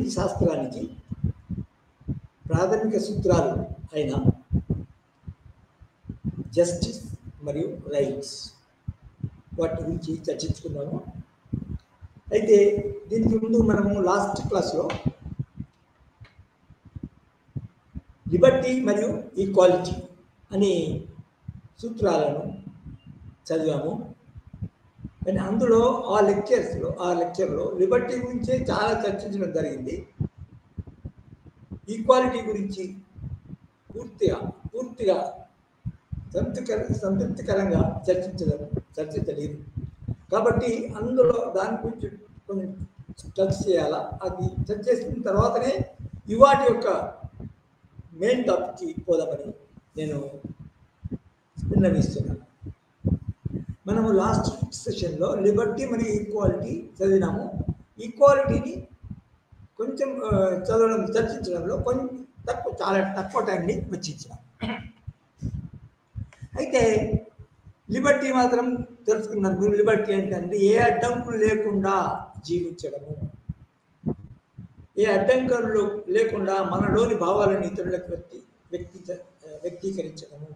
నీతి శాస్త్రానికి ప్రాథమిక సూత్రాలు అయిన జస్టిస్ మరియు రైట్స్ వాటి గురించి చర్చించుకున్నాము. అయితే దీనికి ముందు మనము లాస్ట్ క్లాస్లో లిబర్టీ మరియు ఈక్వాలిటీ అనే సూత్రాలను చదివాము. కానీ అందులో ఆ లెక్చర్లో లిబర్టీ గురించే చాలా చర్చించడం జరిగింది. ఈక్వాలిటీ గురించి పూర్తిగా సంతృప్తికరంగా చర్చించలేదు. కాబట్టి అందులో దాని గురించి కొంచెం టచ్ చేయాలా. అది టచ్ చేసిన తర్వాతనే ఇవాటి యొక్క మెయిన్ టాపిక్కి పోదామని నేను విన్నవిస్తున్నాను. మనము లాస్ట్ సెషన్లో లిబర్టీ మరియు ఈక్వాలిటీ చదివినాము. ఈక్వాలిటీని కొంచెం చర్చించడంలో చాలా తక్కువ టైంని వెచ్చించాం. అయితే లిబర్టీ మాత్రం తెలుసుకున్నారు. లిబర్టీ ఏంటంటే ఏ అడ్డంకులు లేకుండా జీవించడము, ఏ అడ్డంకులు లేకుండా మనలోని భావాలను ఇతరులకు వ్యక్తీకరించడము,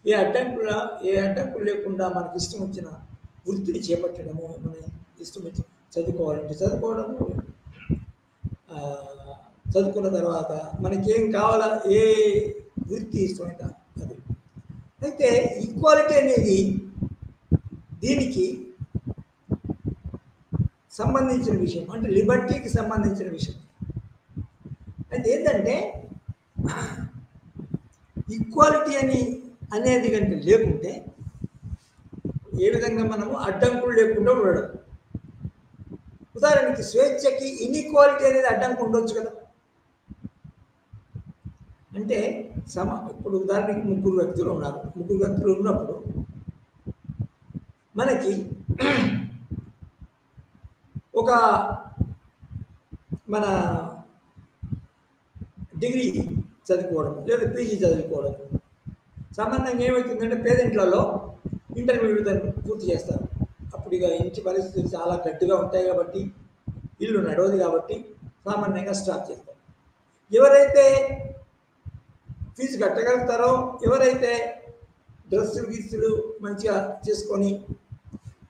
ఏ అడ్డంకులు లేకుండా మనకి ఇష్టం వచ్చిన వృత్తిని చేపట్టడము, మన ఇష్టం వచ్చి చదువుకోవాలంటే చదువుకోవడము, చదువుకున్న తర్వాత మనకేం కావాలా, ఏ వృత్తి ఇష్టమైతే అది. అయితే ఈక్వాలిటీ అనేది దీనికి సంబంధించిన విషయం, అంటే లిబర్టీకి సంబంధించిన విషయం. అయితే ఏంటంటే ఈక్వాలిటీ అనేది కంటే లేకుంటే ఏ విధంగా మనము అడ్డంకులు లేకుండా ఉండడం. ఉదాహరణకి స్వేచ్ఛకి ఇన్ఈక్వాలిటీ అనేది అడ్డంకు ఉండొచ్చు కదా. అంటే ఇప్పుడు ఉదాహరణకి ముగ్గురు వ్యక్తులు ఉన్నప్పుడు మనకి ఒక మన డిగ్రీ చదువుకోవడం లేదా పీజీ చదువుకోవడం సామాన్యంగా ఏమవుతుందంటే పేదింట్లలో ఇంటర్మీడియట్ పూర్తి చేస్తారు. అప్పుడు ఇక ఇంటి పరిస్థితులు చాలా గట్టిగా ఉంటాయి కాబట్టి, ఇల్లు నడవదు కాబట్టి సామాన్యంగా స్టార్ట్ చేస్తారు. ఎవరైతే ఫీజు కట్టగలుగుతారో, ఎవరైతే డ్రెస్సులు మంచిగా చేసుకొని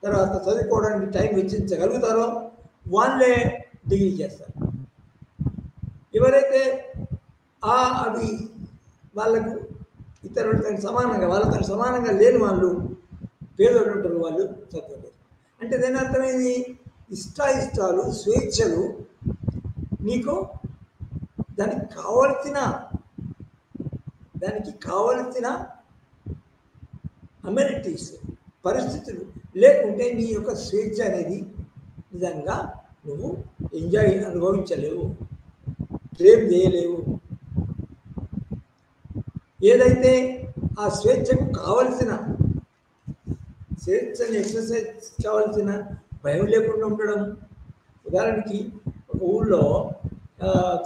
తర్వాత చదువుకోవడానికి టైం వెచ్చించగలుగుతారో వాళ్ళే డిగ్రీ చేస్తారు. ఎవరైతే అవి వాళ్ళకు ఇతరులతో సమానంగా లేని వాళ్ళు, పేదోళ్ళు ఉంటారు, వాళ్ళు చదవలేరు. అంటే దాని అర్థమైంది, ఇష్టాలు స్వేచ్ఛలు నీకు దానికి కావలసిన అమ్యూనిటీస్ పరిస్థితులు లేకుంటే నీ యొక్క స్వేచ్ఛ అనేది నిజంగా నువ్వు అనుభవించలేవు, క్లెయిమ్ చేయలేవు. ఏదైతే ఆ స్వేచ్ఛని ఎక్సర్సైజ్ కావాల్సిన భయం లేకుండా ఉండడం. ఉదాహరణకి ఒక ఊళ్ళో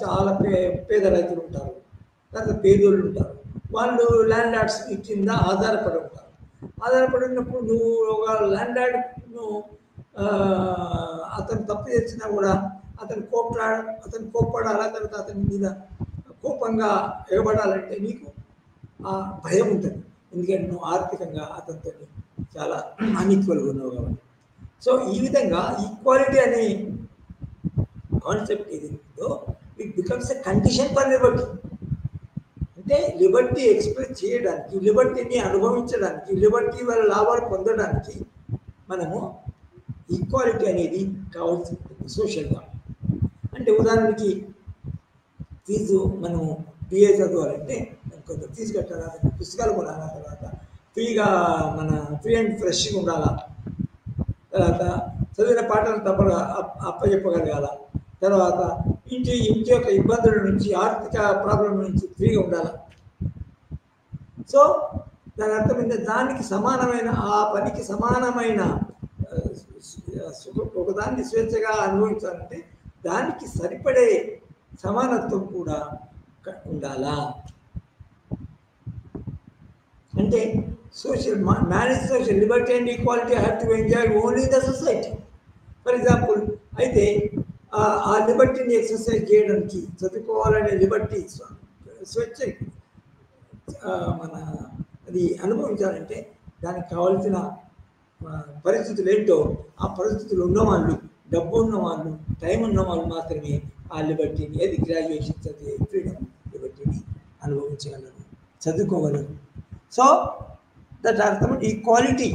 చాలా పేద రైతులు ఉంటారు, తర్వాత పేదోళ్ళు ఉంటారు. వాళ్ళు ల్యాండ్ లార్డ్స్ కింద ఆధారపడి ఉంటారు. ఆధారపడి ఉన్నప్పుడు నువ్వు ఒక ల్యాండ్ లార్డ్ను అతను తప్పు చేసినా కూడా అతను కోప్పడాలా, తర్వాత అతని మీద కోపంగా ఎగబడాలంటే నీకు ఆ భయం ఉంటుంది. ఎందుకంటే నువ్వు ఆర్థికంగా అతనితో చాలా అన్ఈక్వల్గా ఉన్నావు కాబట్టి. సో ఈ విధంగా ఈక్వాలిటీ అనే కాన్సెప్ట్ ఏదో it becomes a condition for Liberty. అంటే లిబర్టీ ఎక్స్ప్రెస్ చేయడానికి, లిబర్టీని అనుభవించడానికి, లిబర్టీ వల్ల లాభాలు పొందడానికి మనము ఈక్వాలిటీ అనేది కావాల్సి ఉంటుంది సోషల్గా. అంటే ఉదాహరణకి ఫీజు మనము బిఏ చదవాలంటే కొంత ఫీజు కట్టాలా, పుస్తకాలు కొనాలా, తర్వాత ఫ్రీ అండ్ ఫ్రెష్గా ఉండాలా, తర్వాత చదివిన పాటలు తప్పగా అప్పచెప్పగలగాల, తర్వాత ఇంటి యొక్క ఇబ్బందుల నుంచి, ఆర్థిక ప్రాబ్లం నుంచి ఫ్రీగా ఉండాలి. సో దాని అర్థమైంది, దానికి సమానమైన ఆ పనికి సమానమైన ఒకదాన్ని స్వేచ్ఛగా అనుభవించాలంటే దానికి సరిపడే సమానత్వం కూడా ఉండాలా. అంటే manage social liberty and equality have to enjoy only the society. For example, అయితే ఆ లిబర్టీని ఎక్సర్సైజ్ చేయడానికి, చదువుకోవాలనే లిబర్టీ స్వేచ్ఛ మన అది అనుభవించాలంటే దానికి కావాల్సిన పరిస్థితులు ఏంటో ఆ పరిస్థితులు ఉన్నవాళ్ళు, డబ్బు ఉన్నవాళ్ళు, టైం ఉన్నవాళ్ళు మాత్రమే ఆ లిబర్టీని, ఏది గ్రాడ్యుయేషన్ చదివే ఫ్రీడమ్ లిబర్టీని అనుభవించగలరు, చదువుకోగలరు. సో దట్ అర్థం equality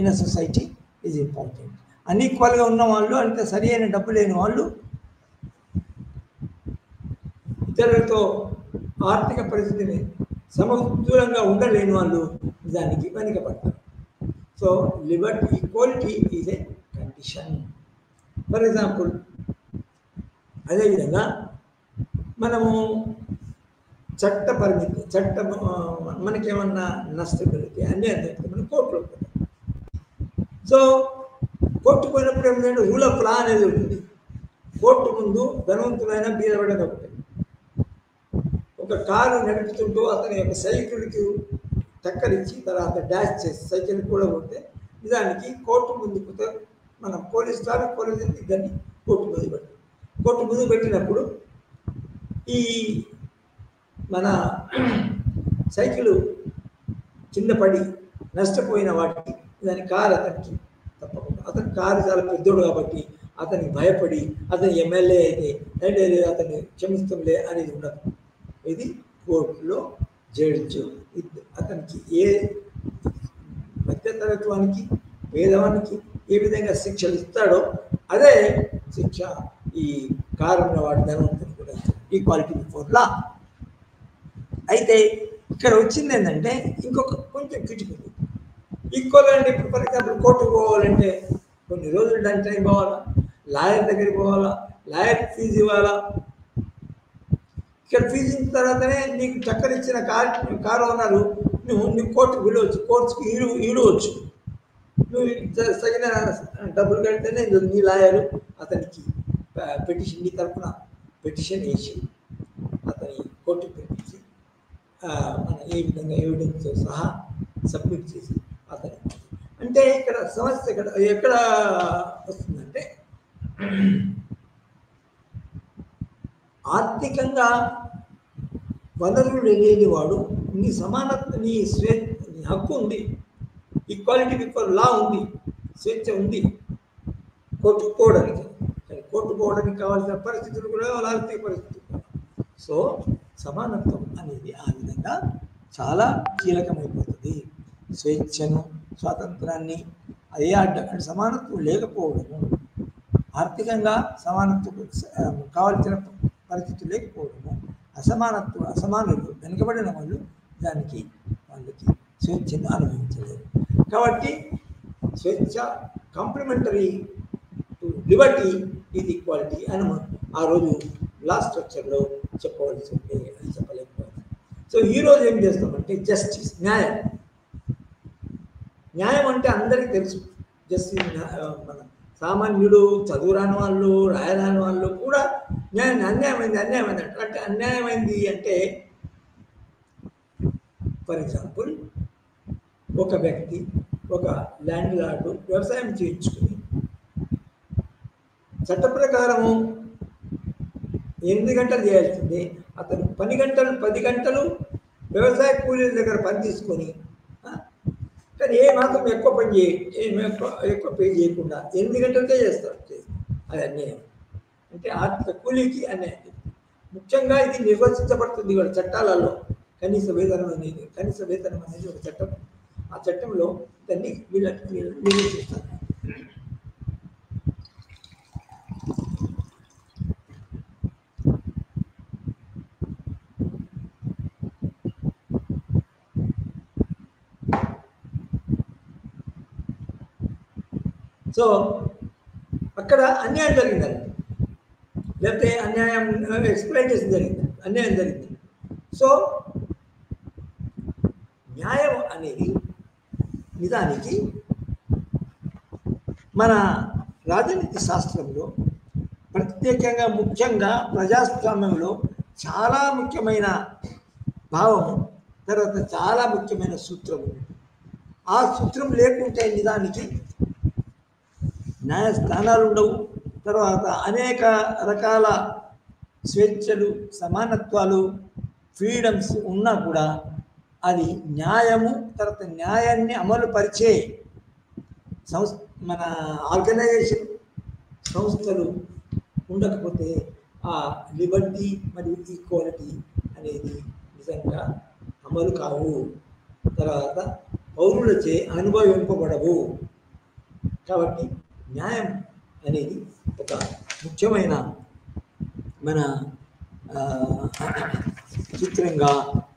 in a society is important. అన్ఈక్వల్గా ఉన్న వాళ్ళు, అంత సరి అయిన డబ్బు లేని వాళ్ళు, ఇతరులతో ఆర్థిక పరిస్థితిని సమతులంగా ఉండలేని వాళ్ళు దానికి వెనుకబడతారు. So liberty, equality is a condition. For example, అదేవిధంగా మనము చట్ట పరిమితి, మనకేమన్నా నష్టం కలిగితే అన్యాయం జరిగితే మనం కోర్టులో పోతాం. సో కోర్టు పోయినప్పుడు ఏమిటంటే రూల్ ఆఫ్ లా అనేది ఉంటుంది. కోర్టు ముందు ధనవంతులైన బీదపడేది ఒకటి. ఒక కారు నడుపుతుంటూ అతని యొక్క సైకిల్కి టక్కరిచ్చి తర్వాత డాష్ చేసి సైకిల్ కూడా కొడితే నిజానికి కోర్టు ముందు మనం పోలీస్ ఇద్దరిని కోర్టు ముందు పెడతాం. కోర్టు ముందు పెట్టినప్పుడు ఈ మన సైకిల్ కింద పడి నష్టపోయిన వాటికి దాని కారు అతనికి తప్పకుండా, అతని కారు చాలా పెద్దోడు కాబట్టి అతనికి భయపడి అతని ఎమ్మెల్యే అయితే అతన్ని క్షమిస్తాంలే అనేది ఉండదు. ఇది కోర్టులో జడ్జి అతనికి ఏ మధ్యతరత్వానికి, పేదవానికి ఏ విధంగా శిక్షలు ఇస్తాడో అదే శిక్ష ఈ కారున్న వాడి ధనవంతుని కూడా ఈక్వాలిటీ బిఫోర్ లా. అయితే ఇక్కడ వచ్చింది ఏంటంటే ఇంకొక కొంచెం కిటికీ ఈక్వల్ అంటే, ఇప్పుడు ఫర్ ఎగ్జాంపుల్ కోర్టుకు పోవాలంటే కొన్ని రోజులు దాని టైం పోవాలా, లాయర్ దగ్గరికి పోవాలా, లాయర్ ఫీజు ఇవ్వాలా. ఇక్కడ ఫీజు ఇచ్చిన తర్వాతనే నీకు చక్కర్ ఇచ్చిన కారు ఓనరు నువ్వు కోర్టుకు వెళ్ళవచ్చు, కోర్టుకి ఈడవచ్చు. నువ్వు తగిన డబ్బులు కడితేనే నీ లాయరు అతనికి పెటిషన్, నీ తరఫున పెటిషన్ వేసి అతని కోర్టుకు పంపించి మన ఏ విధంగా ఎవిడెన్స్తో సహా సబ్మిట్ చేసి అతని, అంటే ఇక్కడ సమస్య ఎక్కడ వస్తుందంటే ఆర్థికంగా వనరులు లేని వాడు నీ సమానత్వ, నీ హక్కు ఉంది, ఈక్వాలిటీ బిఫోర్ లా ఉంది, స్వేచ్ఛ ఉంది కొట్టుకోవడానికి. కొట్టుకోవడానికి కావాల్సిన పరిస్థితులు కూడా ఆర్థిక పరిస్థితులు. సో సమానత్వం అనేది ఆ విధంగా చాలా కీలకమైపోతుంది. స్వేచ్ఛను, స్వాతంత్రాన్ని అదే అంటే సమానత్వం లేకపోవడము, ఆర్థికంగా సమానత్వం కావాల్సిన పరిస్థితులు లేకపోవడము, అసమానులు వెనుకబడిన వాళ్ళు వాళ్ళకి స్వేచ్ఛను అనుభవించలేరు. కాబట్టి స్వేచ్ఛ కాంప్లిమెంటరీ టు లిబర్టీ ఇది ఈక్వాలిటీ అని ఆ రోజు లా స్ట్రక్చర్లో చెప్పవలసి ఉంటే అది చెప్పలేకపోయింది. సో ఈరోజు ఏం చేస్తామంటే జస్టిస్, న్యాయం అంటే అందరికీ తెలుసు. జస్టిస్ మన సామాన్యుడు, చదువురాని వాళ్ళు, రాయరాని వాళ్ళు కూడా అన్యాయమైంది అంటే అన్యాయమైంది అంటే ఫర్ ఎగ్జాంపుల్ ఒక వ్యక్తి, ఒక ల్యాండ్ లార్డు వ్యవసాయం చేయించుకుని చట్ట ప్రకారము 8 గంటలు చేయాల్సిందే, అతను 10 గంటలు వ్యవసాయ కూలీల దగ్గర పని తీసుకొని కానీ మాత్రం ఎక్కువ పని ఎక్కువ పే చేయకుండా 8 గంటలకే చేస్తారు. అది అన్యాయం. అంటే ఆర్థిక కూలీకి అన్యాయం. ముఖ్యంగా ఇది నిర్వచించబడుతుంది వాళ్ళ చట్టాలలో. కనీస వేతనం అనేది ఒక చట్టం. ఆ చట్టంలో దాన్ని వీళ్ళని నిర్వచిస్తారు. సో అక్కడ అన్యాయం జరిగిందండి, లేకపోతే అన్యాయం ఎక్స్‌ప్లాయిటేషన్ జరిగింది, అన్యాయం జరిగింది. సో న్యాయం అనేది నిజానికి మన రాజనీతి శాస్త్రంలో ప్రత్యేకంగా ముఖ్యంగా ప్రజాస్వామ్యంలో చాలా ముఖ్యమైన భావము, తర్వాత చాలా ముఖ్యమైన సూత్రము. ఆ సూత్రం లేకుంటే నిజానికి న్యాయస్థానాలు ఉండవు, తర్వాత అనేక రకాల స్వేచ్ఛలు, సమానత్వాలు, ఫ్రీడమ్స్ ఉన్నా కూడా అది న్యాయము, తర్వాత న్యాయాన్ని అమలు పరిచే మన ఆర్గనైజేషన్ సంస్థలు ఉండకపోతే ఆ లిబర్టీ మరియు ఈక్వాలిటీ అనేది నిజంగా అమలు కావు, తర్వాత పౌరులచే అనుభవింపబడవు. కాబట్టి న్యాయం అనేది ఒక ముఖ్యమైన మన చిత్రంగా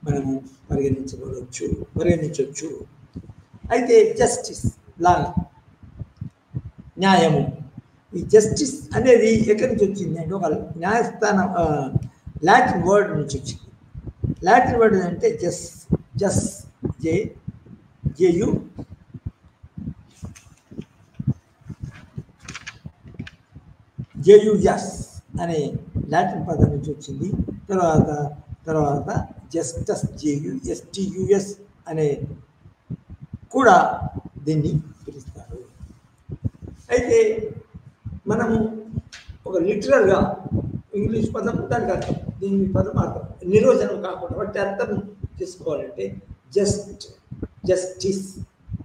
మనము పరిగణించవచ్చు. అయితే జస్టిస్, లా, న్యాయము, ఈ జస్టిస్ అనేది ఎక్కడి నుంచి వచ్చింది అంటే ఒక న్యాయస్థానం లాటిన్ వర్డ్ నుంచి వచ్చింది. లాటిన్ వర్డ్ అంటే జస్ జేయు జేయుఎస్ అనే లాటిన్ పదం నుంచి వచ్చింది. తర్వాత జస్టస్ జేయుఎస్టియుఎస్ అనే కూడా దీన్ని పిలుస్తారు. అయితే మనము ఒక లిటరల్గా ఇంగ్లీష్ పదం దానికి అర్థం, దీని పదం అర్థం నిర్వచనం కాకుండా వాటి అర్థం చేసుకోవాలంటే జస్టిస్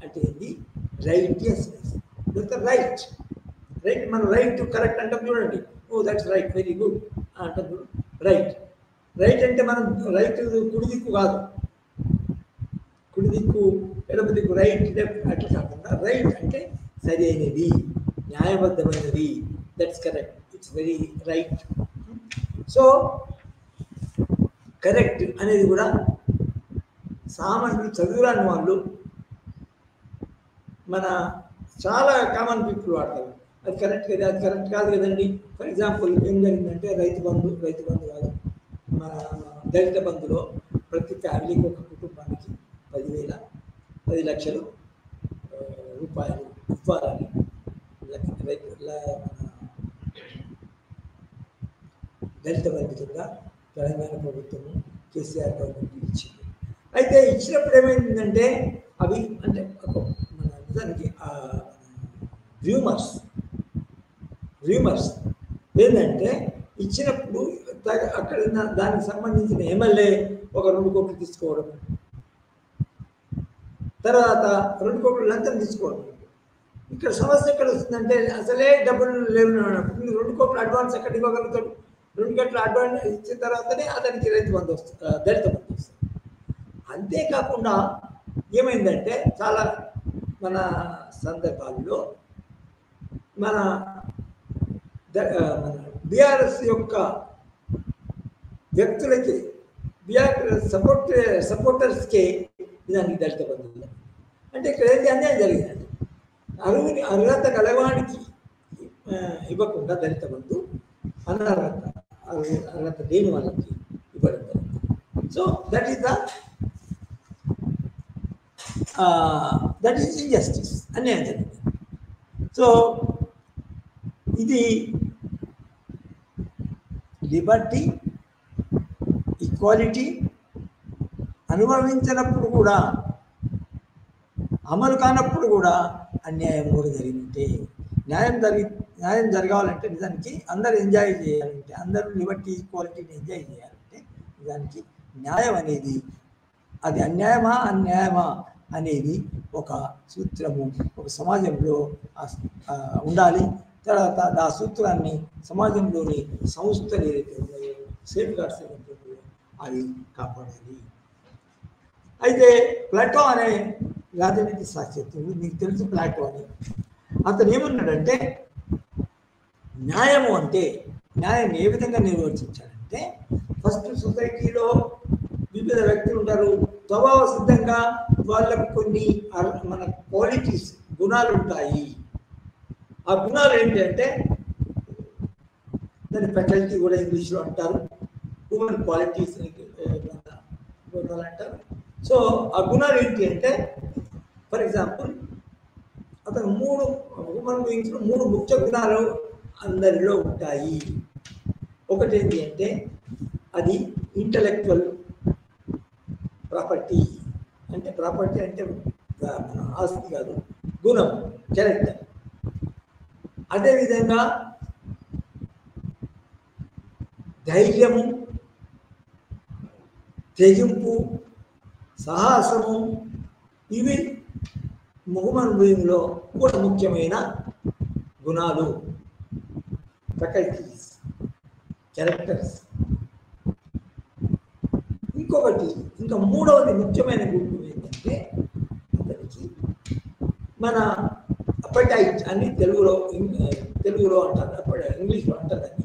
అంటే ఏంటి? Righteousness, right. మనం రైట్ కరెక్ట్ అంటాం చూడండి, oh that's right, very good అంటాం. రైట్ అంటే మనం రైట్ కుడి దిక్కు కాదు, కుడి దిక్కు ఎడమ దిక్కు, రైట్ లెఫ్ట్ అట్లా కాకుండా రైట్ అంటే సరి అయినది, న్యాయబద్ధమైనది, that's correct, it's very right. So correct అనేది కూడా సామాన్యులు, చదువురాని వాళ్ళు, మన చాలా కామన్ పీపుల్ వాడతారు. అది కరెక్ట్ కదా, అది కరెక్ట్ కాదు కదండి. ఫర్ ఎగ్జాంపుల్ ఏం జరిగిందంటే రైతు బంధు కాదు, మన దళిత బంధులో ప్రతి ఫ్యామిలీకి, ఒక కుటుంబానికి 10 లక్షలు రూపాయలు ఇవ్వాలని దళిత బంధు కింద తెలంగాణ ప్రభుత్వము, కేసీఆర్ గవర్నమెంట్ ఇచ్చింది. అయితే ఇచ్చినప్పుడు ఏమైందంటే అవి అంటే మన నిజానికి రూమర్స్ ఏంటంటే ఇచ్చినప్పుడు అక్కడ దానికి సంబంధించిన ఎమ్మెల్యే ఒక 2 కోట్లు తీసుకోవడం, తర్వాత 2 కోట్లు లంచం తీసుకోవడం. ఇక్కడ సమస్య ఎక్కడ వస్తుందంటే అసలే డబ్బులు లేవు, 2 కోట్లు అడ్వాన్స్ ఎక్కడ ఇవ్వగలుగుతాడు? 2 కోట్లు అడ్వాన్స్ ఇచ్చిన తర్వాతనే అతనికి రైతు బంధు వస్తుంది, దళిత బంధు వస్తుంది. అంతేకాకుండా ఏమైందంటే చాలా మన సందర్భాల్లో మన బీఆర్ఎస్ యొక్క వ్యక్తులకి, బీఆర్ఎస్ సపోర్టర్స్కి దానికి దళిత బంధువులు అంటే ఇక్కడ ఏంటి అన్యాయం జరిగిందండి. అర్హత కలవానికి ఇవ్వకుండా దళిత బంధు, అర్హత లేని వాళ్ళకి ఇవ్వడం జరిగింది. సో దట్ ఈస్ ఇన్జస్టిస్, అన్యాయం జరిగింది. సో ఇది లిబర్టీ, ఈక్వాలిటీ అనుభవించినప్పుడు కూడా, అమలు కానప్పుడు కూడా అన్యాయం కూడా జరిగింటే, న్యాయం జరగాలంటే నిజానికి అందరూ ఎంజాయ్ చేయాలంటే, అందరూ లిబర్టీ ఈక్వాలిటీని ఎంజాయ్ చేయాలంటే నిజానికి న్యాయం అనేది అది అన్యాయమా అనేది ఒక సూత్రము ఒక సమాజంలో ఉండాలి. తర్వాత ఆ సూత్రాన్ని సమాజంలోని సంస్థలు ఏదైతే ఉన్నాయో, సేఫ్ గార్డ్స్ ఏదైతే ఉన్నాయో అవి కాపాడాలి. అయితే ప్లాటో అనే రాజనీతి శాస్త్రజ్ఞుడు, మీకు తెలుసు ప్లాటో అని, అతను ఏమన్నాడంటే న్యాయము అంటే న్యాయం ఏ విధంగా నిర్వర్తించాలంటే, ఫస్ట్ సొసైటీలో వివిధ వ్యక్తులు ఉంటారు, స్వభావ సిద్ధంగా వాళ్ళకు కొన్ని మన క్వాలిటీస్, గుణాలు ఉంటాయి. ఆ గుణాలు ఏంటంటే దాని ఫ్యాకల్టీ కూడా ఇంగ్లీష్లో అంటారు, హ్యూమన్ క్వాలిటీస్ గుణాలు అంటారు. సో ఆ గుణాలు ఏంటి అంటే, ఫర్ ఎగ్జాంపుల్ అతను హ్యూమన్ బీయింగ్స్లో 3 ముఖ్య గుణాలు అందరిలో ఉంటాయి. ఒకటి ఏంటి అంటే అది ఇంటలెక్చువల్ ప్రాపర్టీ, అంటే ప్రాపర్టీ అంటే ఆస్తి కాదు, గుణం, క్యారెక్టర్. అదేవిధంగా ధైర్యము, తెగింపు, సాహసము ఇవి ముహమ్మద్ భూమిలో కూడా ముఖ్యమైన గుణాలు, ఫ్యాకల్టీస్, క్యారెక్టర్స్. ఇంకొకటి ఇంకా మూడవది ముఖ్యమైన గుణం ఏంటంటే అతనికి మన అపటైట్ అని తెలుగులో అంటారు, ఇంగ్లీష్లో అంటారు అని.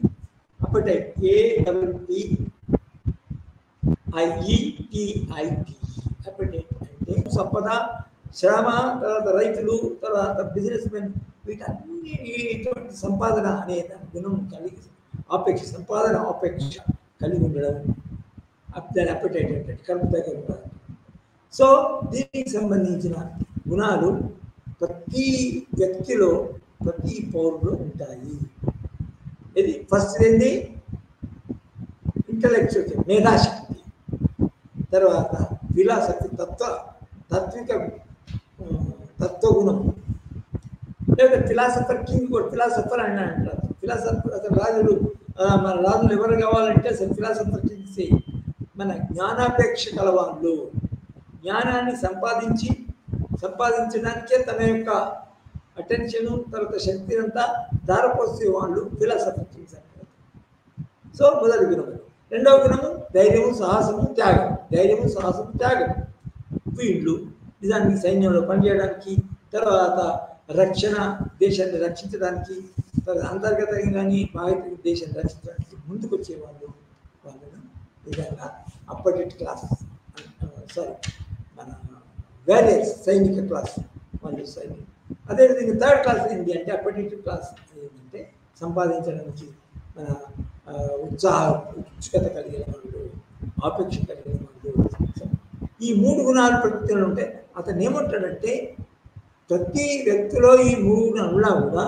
అపటైట్ APPITIT అపటైట్ అంటే సంపద, శ్రమ, తర్వాత రైతులు, తర్వాత బిజినెస్ మెన్, వీటన్నిటి సంపాదన అనే గుణం కలిగి సంపాదన ఆపేక్ష కలిగి ఉండడం దాని అపటైట్ అంటే కడుపు దగ్గర ఉండడం. సో దీనికి సంబంధించిన గుణాలు ప్రతి వ్యక్తిలో, ప్రతి పౌరులో ఉంటాయి. ఇది ఫస్ట్ ఏంటి? ఇంటలెక్చువల్ మేధాశక్తి, తర్వాత ఫిలాసఫీ తత్వగుణం, లేదా ఫిలాసఫర్ కింగ్ కూడా ఫిలాసఫర్ అని అంటారు. ఫిలాసఫర్ అసలు మన రాజులు ఎవరు కావాలంటే అసలు ఫిలాసఫర్ కింగ్స్ మన జ్ఞానాపేక్ష కలవాళ్ళు, జ్ఞానాన్ని సంపాదించడానికే తన యొక్క అటెన్షన్, తర్వాత శక్తిని అంతా దారపోసే వాళ్ళు ఫిలాసఫర్ కింగ్స్ అంటారు. సో మొదటి గుణం. రెండవ గుణము ధైర్యము, సాహసము, త్యాగం. ధైర్యము, సాహసము, త్యాగం. వీళ్ళు నిజానికి సైన్యంలో పనిచేయడానికి, తర్వాత దేశాన్ని రక్షించడానికి, అంతర్గతంగా కానీ బాహ్య దేశాన్ని రక్షించడానికి ముందుకు వచ్చేవాళ్ళు. వాళ్ళను నిజంగా అప్పటి క్లాస్ మన వేరియస్ సైనిక క్లాస్ వాళ్ళు సైనిక. అదేవిధంగా థర్డ్ క్లాస్ ఏంటి అంటే అప్పటిటి క్లాస్ ఏంటంటే సంపాదించడానికి మన ఉత్సుకత కలిగిన వాళ్ళు, ఆపేక్ష కలిగిన వాళ్ళు. ఈ మూడు గుణాలు ప్రకృతిలో ఉంటే అతను ఏమంటాడంటే ప్రతి వ్యక్తిలో ఈ మూడు గుణాలు ఉన్నా కూడా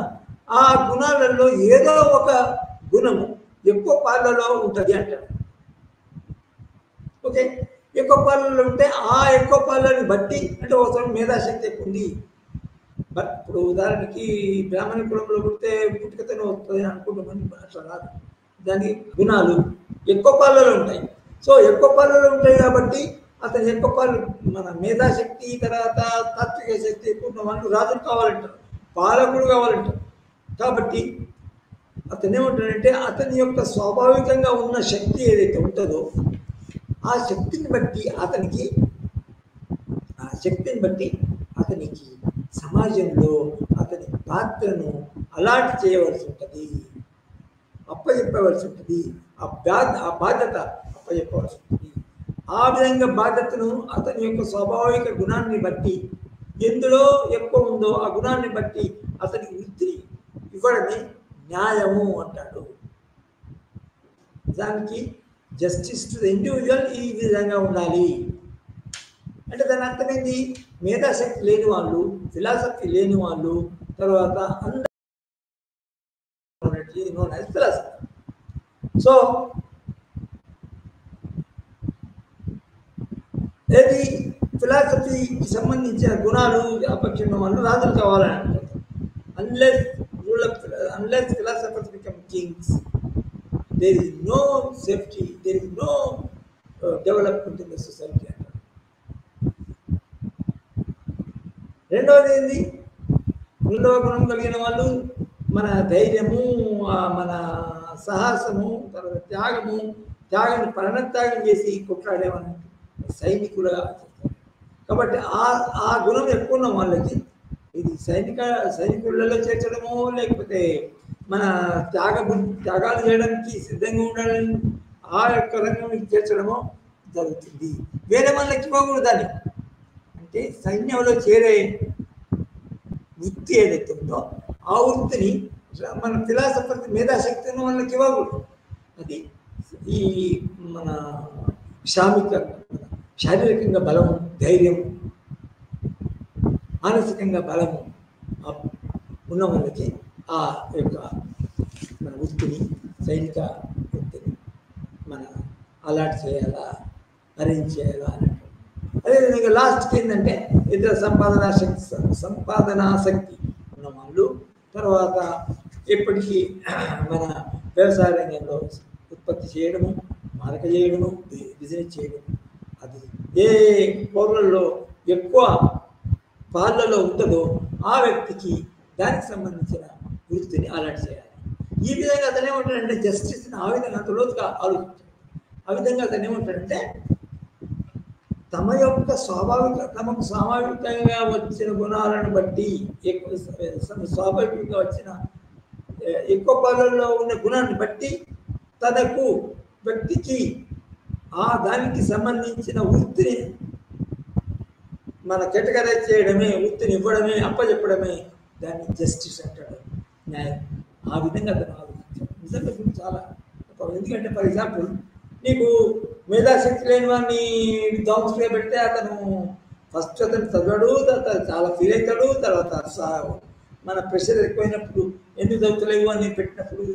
ఆ గుణాలలో ఏదో ఒక గుణము ఎక్కువ పాలలో ఉంటుంది అంటాడు. ఓకే, ఎక్కువ పాలలో ఉంటే ఆ ఎక్కువ పాలని బట్టి అంటే ఒకసారి మేధాశక్తి ఎక్కువ ఉంది. బట్ ఇప్పుడు ఉదాహరణకి బ్రాహ్మణ కులంలో పుడితే పుట్టుకతోనే వస్తుంది అనుకుంటామని అట్లా రాదు. దాని గుణాలు ఎక్కువ పాలలో ఉంటాయి. సో ఎక్కువ పాలలో ఉంటాయి కాబట్టి అతను ఎక్కువ పాలు మన మేధాశక్తి, తర్వాత తాత్విక శక్తి ఎక్కువ ఉన్న వాళ్ళు రాజులు కావాలంటారు, పాలకుడు కావాలంటారు. కాబట్టి అతను ఏమంటాడంటే అతని యొక్క స్వాభావికంగా ఉన్న శక్తి ఏదైతే ఉంటుందో ఆ శక్తిని బట్టి అతనికి సమాజంలో అతని పాత్రను అలాంటి చేయవలసి ఉంటుంది, అప్పచెప్పవలసి ఉంటుంది, ఆ బాధ్యత అప్పచెప్పవలసి ఉంటుంది. ఆ విధంగా బాధ్యతను అతని యొక్క స్వాభావిక గుణాన్ని బట్టి ఎందులో ఎక్కువ ఉందో ఆ గుణాన్ని బట్టి అతనికి వృత్తిని ఇవ్వడమే న్యాయము అంటాడు. దానికి జస్టిస్ టు ద ఇండివిజువల్ ఈ విధంగా ఉండాలి అంటే దాని అర్థమైంది. మేధాశక్తి లేని వాళ్ళు, ఫిలాసఫీ లేని వాళ్ళు, తర్వాత అందరూ ఫిలాసఫీ. సో ఏది ఫిలాసఫీకి సంబంధించిన గుణాలు అపక్షణ వాళ్ళు రాజులు కావాలని అంటారు. Unless philosophers become Kings there is no safety, there is no development in the society అంటారు. రెండవది ఏంది? రెండవ గుణం కలిగిన వాళ్ళు మన ధైర్యము, మన సాహసము, తర్వాత త్యాగాన్ని ప్రాణత్యాగం చేసి కొట్లాడేవాళ్ళు సైనికులుగా చేస్తారు. కాబట్టి ఆ గుణం ఎక్కువ ఉన్న వాళ్ళకి ఇది సైనికులలో చేర్చడమో లేకపోతే మన త్యాగాలు చేయడానికి సిద్ధంగా ఉండాలని ఆ యొక్క రంగంలోకి చేర్చడమో జరుగుతుంది. వేరే వాళ్ళకి ఇవ్వకూడదని అంటే సైన్యంలో చేరే వృత్తి ఏదైతే ఉందో ఆ వృత్తిని మన ఫిలాసఫర్ మేధాశక్తిని వాళ్ళకి ఇవ్వకూడదు. అది ఈ మన శారీరకంగా బలము, ధైర్యం, మానసికంగా బలము ఉన్న వాళ్ళకి ఆ యొక్క మన వృత్తిని, సైనిక వృత్తిని మన అలాట్ చేయాలా, అరేంజ్ చేయాలా అన్నట్టు. అదేవిధంగా లాస్ట్కి ఏంటంటే ఇతర సంపాదనాశక్తి ఉన్న వాళ్ళు, తర్వాత ఎప్పటికీ మన వ్యవసాయ రంగంలో ఉత్పత్తి చేయడము, మారక చేయడము, బిజినెస్ చేయడము. అది ఏ పౌరులలో ఎక్కువ పాలలో ఉంటుందో ఆ వ్యక్తికి దానికి సంబంధించిన వృత్తిని అలాట్ చేయాలి. ఈ విధంగా అతను ఏమంటాడంటే జస్టిస్ని ఆ విధంగా అంత లోతుగా ఆలోచించాడు. ఆ విధంగా అతను ఏమంటాడంటే తమకు స్వాభావికంగా వచ్చిన గుణాలను బట్టి స్వాభావికంగా వచ్చిన ఎక్కువ పాలల్లో ఉన్న గుణాన్ని బట్టి తనకు వ్యక్తికి ఆ దానికి సంబంధించిన వృత్తిని మన కేటగరైజ్ చేయడమే, వృత్తిని ఇవ్వడమే, అప్పచెప్పడమే దాన్ని జస్టిస్ అంటాడు, న్యాయం. ఆ విధంగా అతను ఆలోచించాడు. నిజంగా చాలా. ఎందుకంటే ఫర్ ఎగ్జాంపుల్ నీకు మేధాశక్తి లేని వాడిని విద్వాంసుగా పెడితే అతను ఫస్ట్ అతను చదవడు, తర్వాత చాలా ఫీల్ అవుతాడు, తర్వాత మన ప్రెషర్ ఎక్కువైనప్పుడు ఎందుకు చదువుతలేవు అని పెట్టినప్పుడు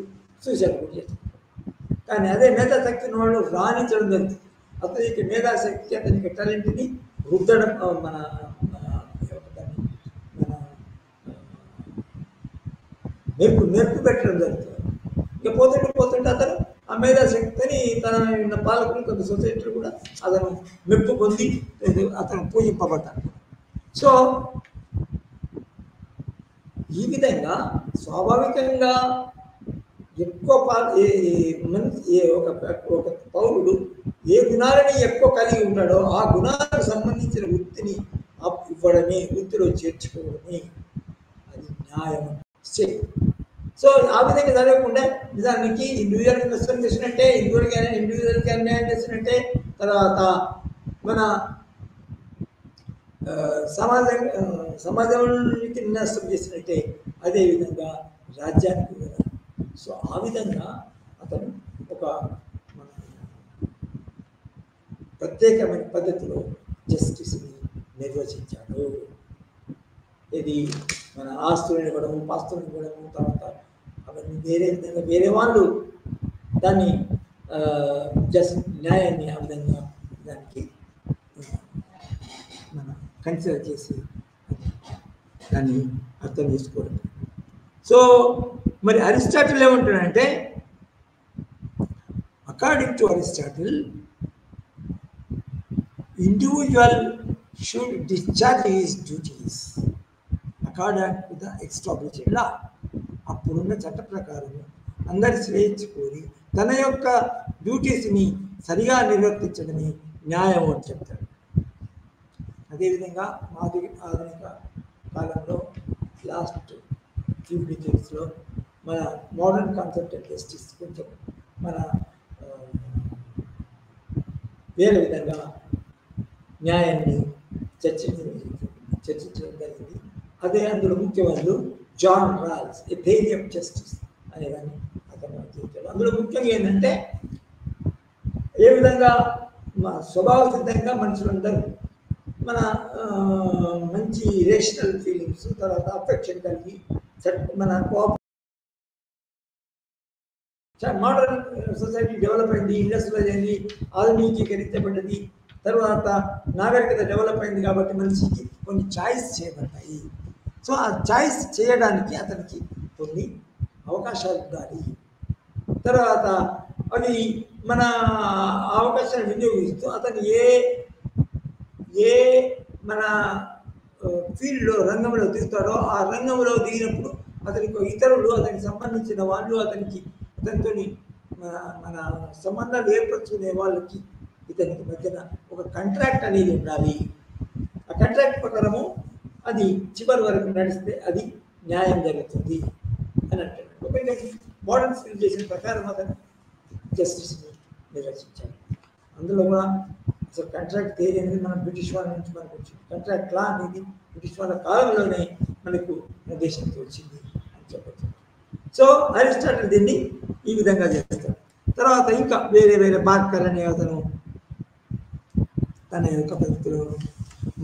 సూసైడ్ కూడా చేస్తాడు. కానీ అదే మేధాశక్తి వాడు రాణించడం జరుగుతుంది. అతనికి మేధాశక్తి, అతనికి టాలెంట్ని రుద్దడం, మన మెరుపు పెట్టడం జరుగుతుంది. ఇక పోతుంటే అతను ఆ మేధాశక్తిని తన పాలకులు కొంత సొసైటీలు కూడా అతను మెప్పు పొంది అతను పూజింపబడ్డాడు. సో ఈ విధంగా స్వాభావికంగా ఎక్కువ ఒక పౌరుడు ఏ గుణాలని ఎక్కువ కలిగి ఉన్నాడో ఆ గుణాలకు సంబంధించిన వృత్తిని ఇవ్వడమే, వృత్తిలో చేర్చుకోవడమే అది న్యాయం. సో ఆ విధంగా జరగకుండా నిజానికి ఇండివిజువల్ నష్టం చేసినట్టే, ఇండివిజువల్కి అన్యాయం చేసినట్టే, తర్వాత మన సమాజానికి నష్టం చేసినట్టే, అదేవిధంగా రాజ్యానికి కూడా. సో ఆ విధంగా అతను ఒక మన ప్రత్యేకమైన పద్ధతిలో జస్టిస్ని నిర్వచించాడు. ఇది మన ఆస్తులను ఇవ్వడము, పాస్తులను ఇవ్వడము, తర్వాత అవన్నీ వేరే విధంగా వేరే వాళ్ళు దాన్ని న్యాయాన్ని ఆ విధంగా దానికి మనం కన్సిడర్ చేసి దాన్ని అర్థం చేసుకోవడం. సో మరి అరిస్టాటిల్ ఏమంటాడంటే, according to Aristotle individual should discharge his duties according to the established law. అప్పుడున్న చట్ట ప్రకారం అందరి స్వేచ్ఛ కోరి తన యొక్క డ్యూటీస్ని సరిగా నిర్వర్తించడమే న్యాయం అని చెప్తాడు. అదేవిధంగా ఆధునిక కాలంలో లాస్ట్ ఫ్యూ డికేడ్స్లో మన మోడర్న్ కాన్సెప్ట్ ఆఫ్ జస్టిస్ కొంచెం మన వేరే విధంగా న్యాయాన్ని చర్చించడం జరిగింది. అదే అందులో ముఖ్యమైనది John Rawls a theory of justice అనేదాన్ని అతను చేశాడు. అందులో ముఖ్యంగా ఏంటంటే ఏ విధంగా స్వభావ సిద్ధంగా మనుషులందరూ మన మంచి రేషనల్ ఫీలింగ్స్, తర్వాత అఫెక్షన్ కలిగి మన మోడర్న్ సొసైటీ డెవలప్ అయింది, ఇండస్ట్రియలైజ్ అయింది, ఆధునికీకరించబడ్డది, తర్వాత నాగరికత డెవలప్ అయింది కాబట్టి మనిషికి కొన్ని చాయిస్ చేయబడ్డాయి. సో ఆ చాయిస్ చేయడానికి అతనికి కొన్ని అవకాశాలు ఉండాలి. తర్వాత అది మన అవకాశాన్ని వినియోగిస్తూ అతను ఏ మన ఫీల్డ్లో రంగంలో దిగుతాడో ఆ రంగంలో దిగినప్పుడు అతనికి ఇతరులు, అతనికి సంబంధించిన వాళ్ళు, అతనితో మన సంబంధాలు ఏర్పరచుకునే వాళ్ళకి ఇతనికి మధ్యన ఒక కాంట్రాక్ట్ అనేది ఉండాలి. ఆ కాంట్రాక్ట్ ప్రకారము అది చివరి వరకు నడిస్తే అది న్యాయం జరుగుతుంది అని అంటాడు. మోడర్న్ సివిలైజేషన్ ప్రకారం అతను జస్టిస్ని నిర్వచించాడు. అందులో కూడా అసలు కాంట్రాక్ట్ థియరీ అనేది మనం బ్రిటిష్ వాళ్ళ నుంచి మనకు వచ్చింది. కాంట్రాక్ట్ లా అనేది బ్రిటిష్ వాళ్ళ కాలంలోనే మనకు మన దేశానికి వచ్చింది అని చెప్పచ్చు. సో అరిస్టాటిల్ దీన్ని ఈ విధంగా చేస్తాడు. తర్వాత ఇంకా వేరే వేరే బార్కర్ అనే అతను తన యొక్క పద్ధతిలో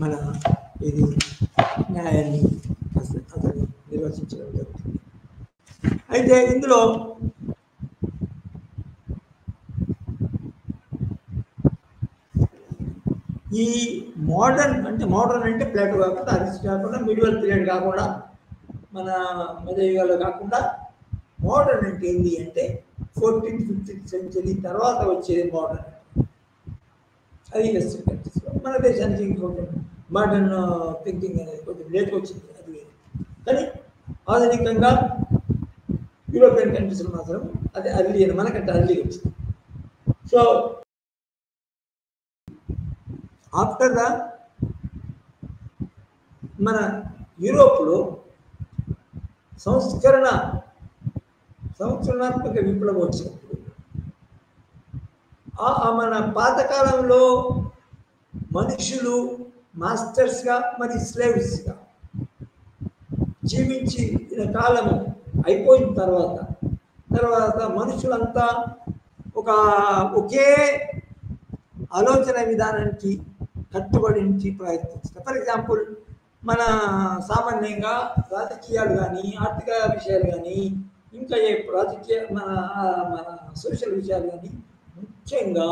మన ఇది న్యాయాన్ని అతను నిర్వచించడం జరుగుతుంది. అయితే ఇందులో ఈ మోడర్న్ అంటే ప్లేటో కాకుండా, అరిస్టాటిల్ కాకుండా, మిడివల్ పీరియడ్ కాకుండా, మన మధ్యయుగాల్లో కాకుండా మోడర్న్ అంటే ఏంటి అంటే 14th 15th సెంచరీ తర్వాత వచ్చేది మోడర్న్. అది వెస్టర్న్ కంట్రీస్లో. మన దేశానికి ఇంకొంచెం మోడర్న్ థింకింగ్ అనేది కొంచెం లేట్ వచ్చింది, అది వేరు. కానీ ఆధునికంగా యూరోపియన్ కంట్రీస్లో మాత్రం అది అర్లీ అని మనకంటే అర్లీ వచ్చింది. సో ఆఫ్టర్ ద మన యూరోప్లో సంస్కరణాత్మక విప్లవం వచ్చినప్పుడు మన పాతకాలంలో మనుషులు మాస్టర్స్గా మరి స్లేవ్స్గా జీవించిన కాలము అయిపోయిన తర్వాత మనుషులంతా ఒకే ఆలోచన విధానానికి కట్టుబడి ప్రయత్నిస్తారు. ఫర్ ఎగ్జాంపుల్, మన సామాన్యంగా రాజకీయాలు కానీ, ఆర్థిక విషయాలు కానీ, ఇంకా ఏ రాజకీయ మన సోషల్ విషయాలు కానీ ముఖ్యంగా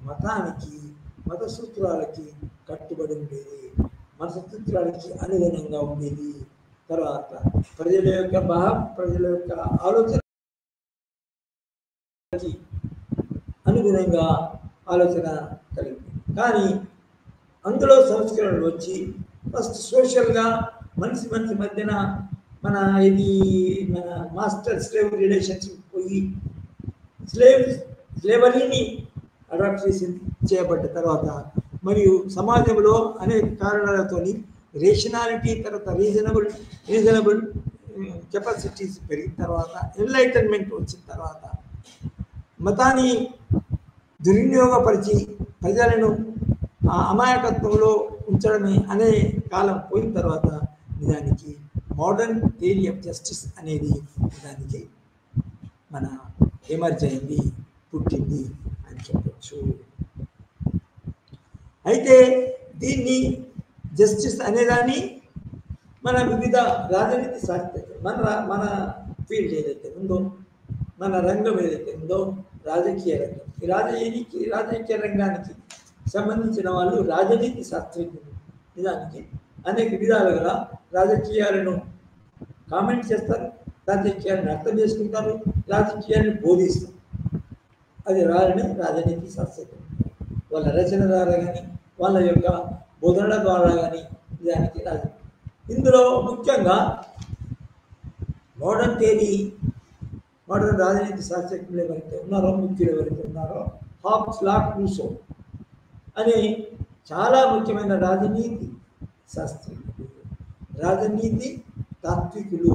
మతానికి, మత సూత్రాలకి కట్టుబడి ఉండేది, మత సూత్రాలకి అనుగుణంగా ఉండేది. తర్వాత ప్రజల యొక్క ఆలోచనకి అనుగుణంగా ఆలోచన కలిగింది. కానీ అందులో సంస్కరణలు వచ్చి ఫస్ట్ సోషల్గా మనిషి మధ్యన మన మాస్టర్ స్లేవ్ రిలేషన్షిప్ పోయి స్లేవరీని అడాప్ట్ చేయబడ్డ తర్వాత మరియు సమాజంలో అనేక కారణాలతో రేషనాలిటీ, తర్వాత రీజనబుల్ కెపాసిటీస్ పెరిగిన తర్వాత, ఎన్లైటన్మెంట్ వచ్చిన తర్వాత మతాన్ని దుర్వినియోగపరిచి ప్రజలను అమాయకత్వంలో ఉంచడమే అనే కాలం పోయిన తర్వాత నిజానికి మోడర్న్ థియరీ ఆఫ్ జస్టిస్ అనేది నిజానికి మన ఎమర్జ్ అయింది, పుట్టింది అని చెప్పచ్చు. అయితే దీన్ని జస్టిస్ అనేదాన్ని మన వివిధ రాజనీతి శాస్త్రం, మన ఫీల్డ్ ఏదైతే ఉందో, మన రంగం ఏదైతే ఉందో రాజకీయ రంగం, ఈ రాజకీయ రంగానికి సంబంధించిన వాళ్ళు రాజనీతి శాస్త్రజ్ఞులు. నిజానికి అనేక విధాలుగా రాజకీయాలను కామెంట్ చేస్తారు, రాజకీయాలను అర్థం చేసుకుంటారు, రాజకీయాన్ని బోధిస్తారు. అది రాజనీతి శాస్త్రజ్ఞులు వాళ్ళ రచన ద్వారా కానీ, వాళ్ళ యొక్క బోధనల ద్వారా కానీ నిజానికి ఇందులో ముఖ్యంగా మోడర్న్ రాజనీతి శాస్త్రజ్ఞులు ఎవరైతే ఉన్నారో, ముఖ్యులు ఎవరైతే ఉన్నారో, హాబ్స్, లాక్, రూసో అనే చాలా ముఖ్యమైన రాజనీతి శాస్త్రజ్ఞులు, రాజనీతి తాత్వికులు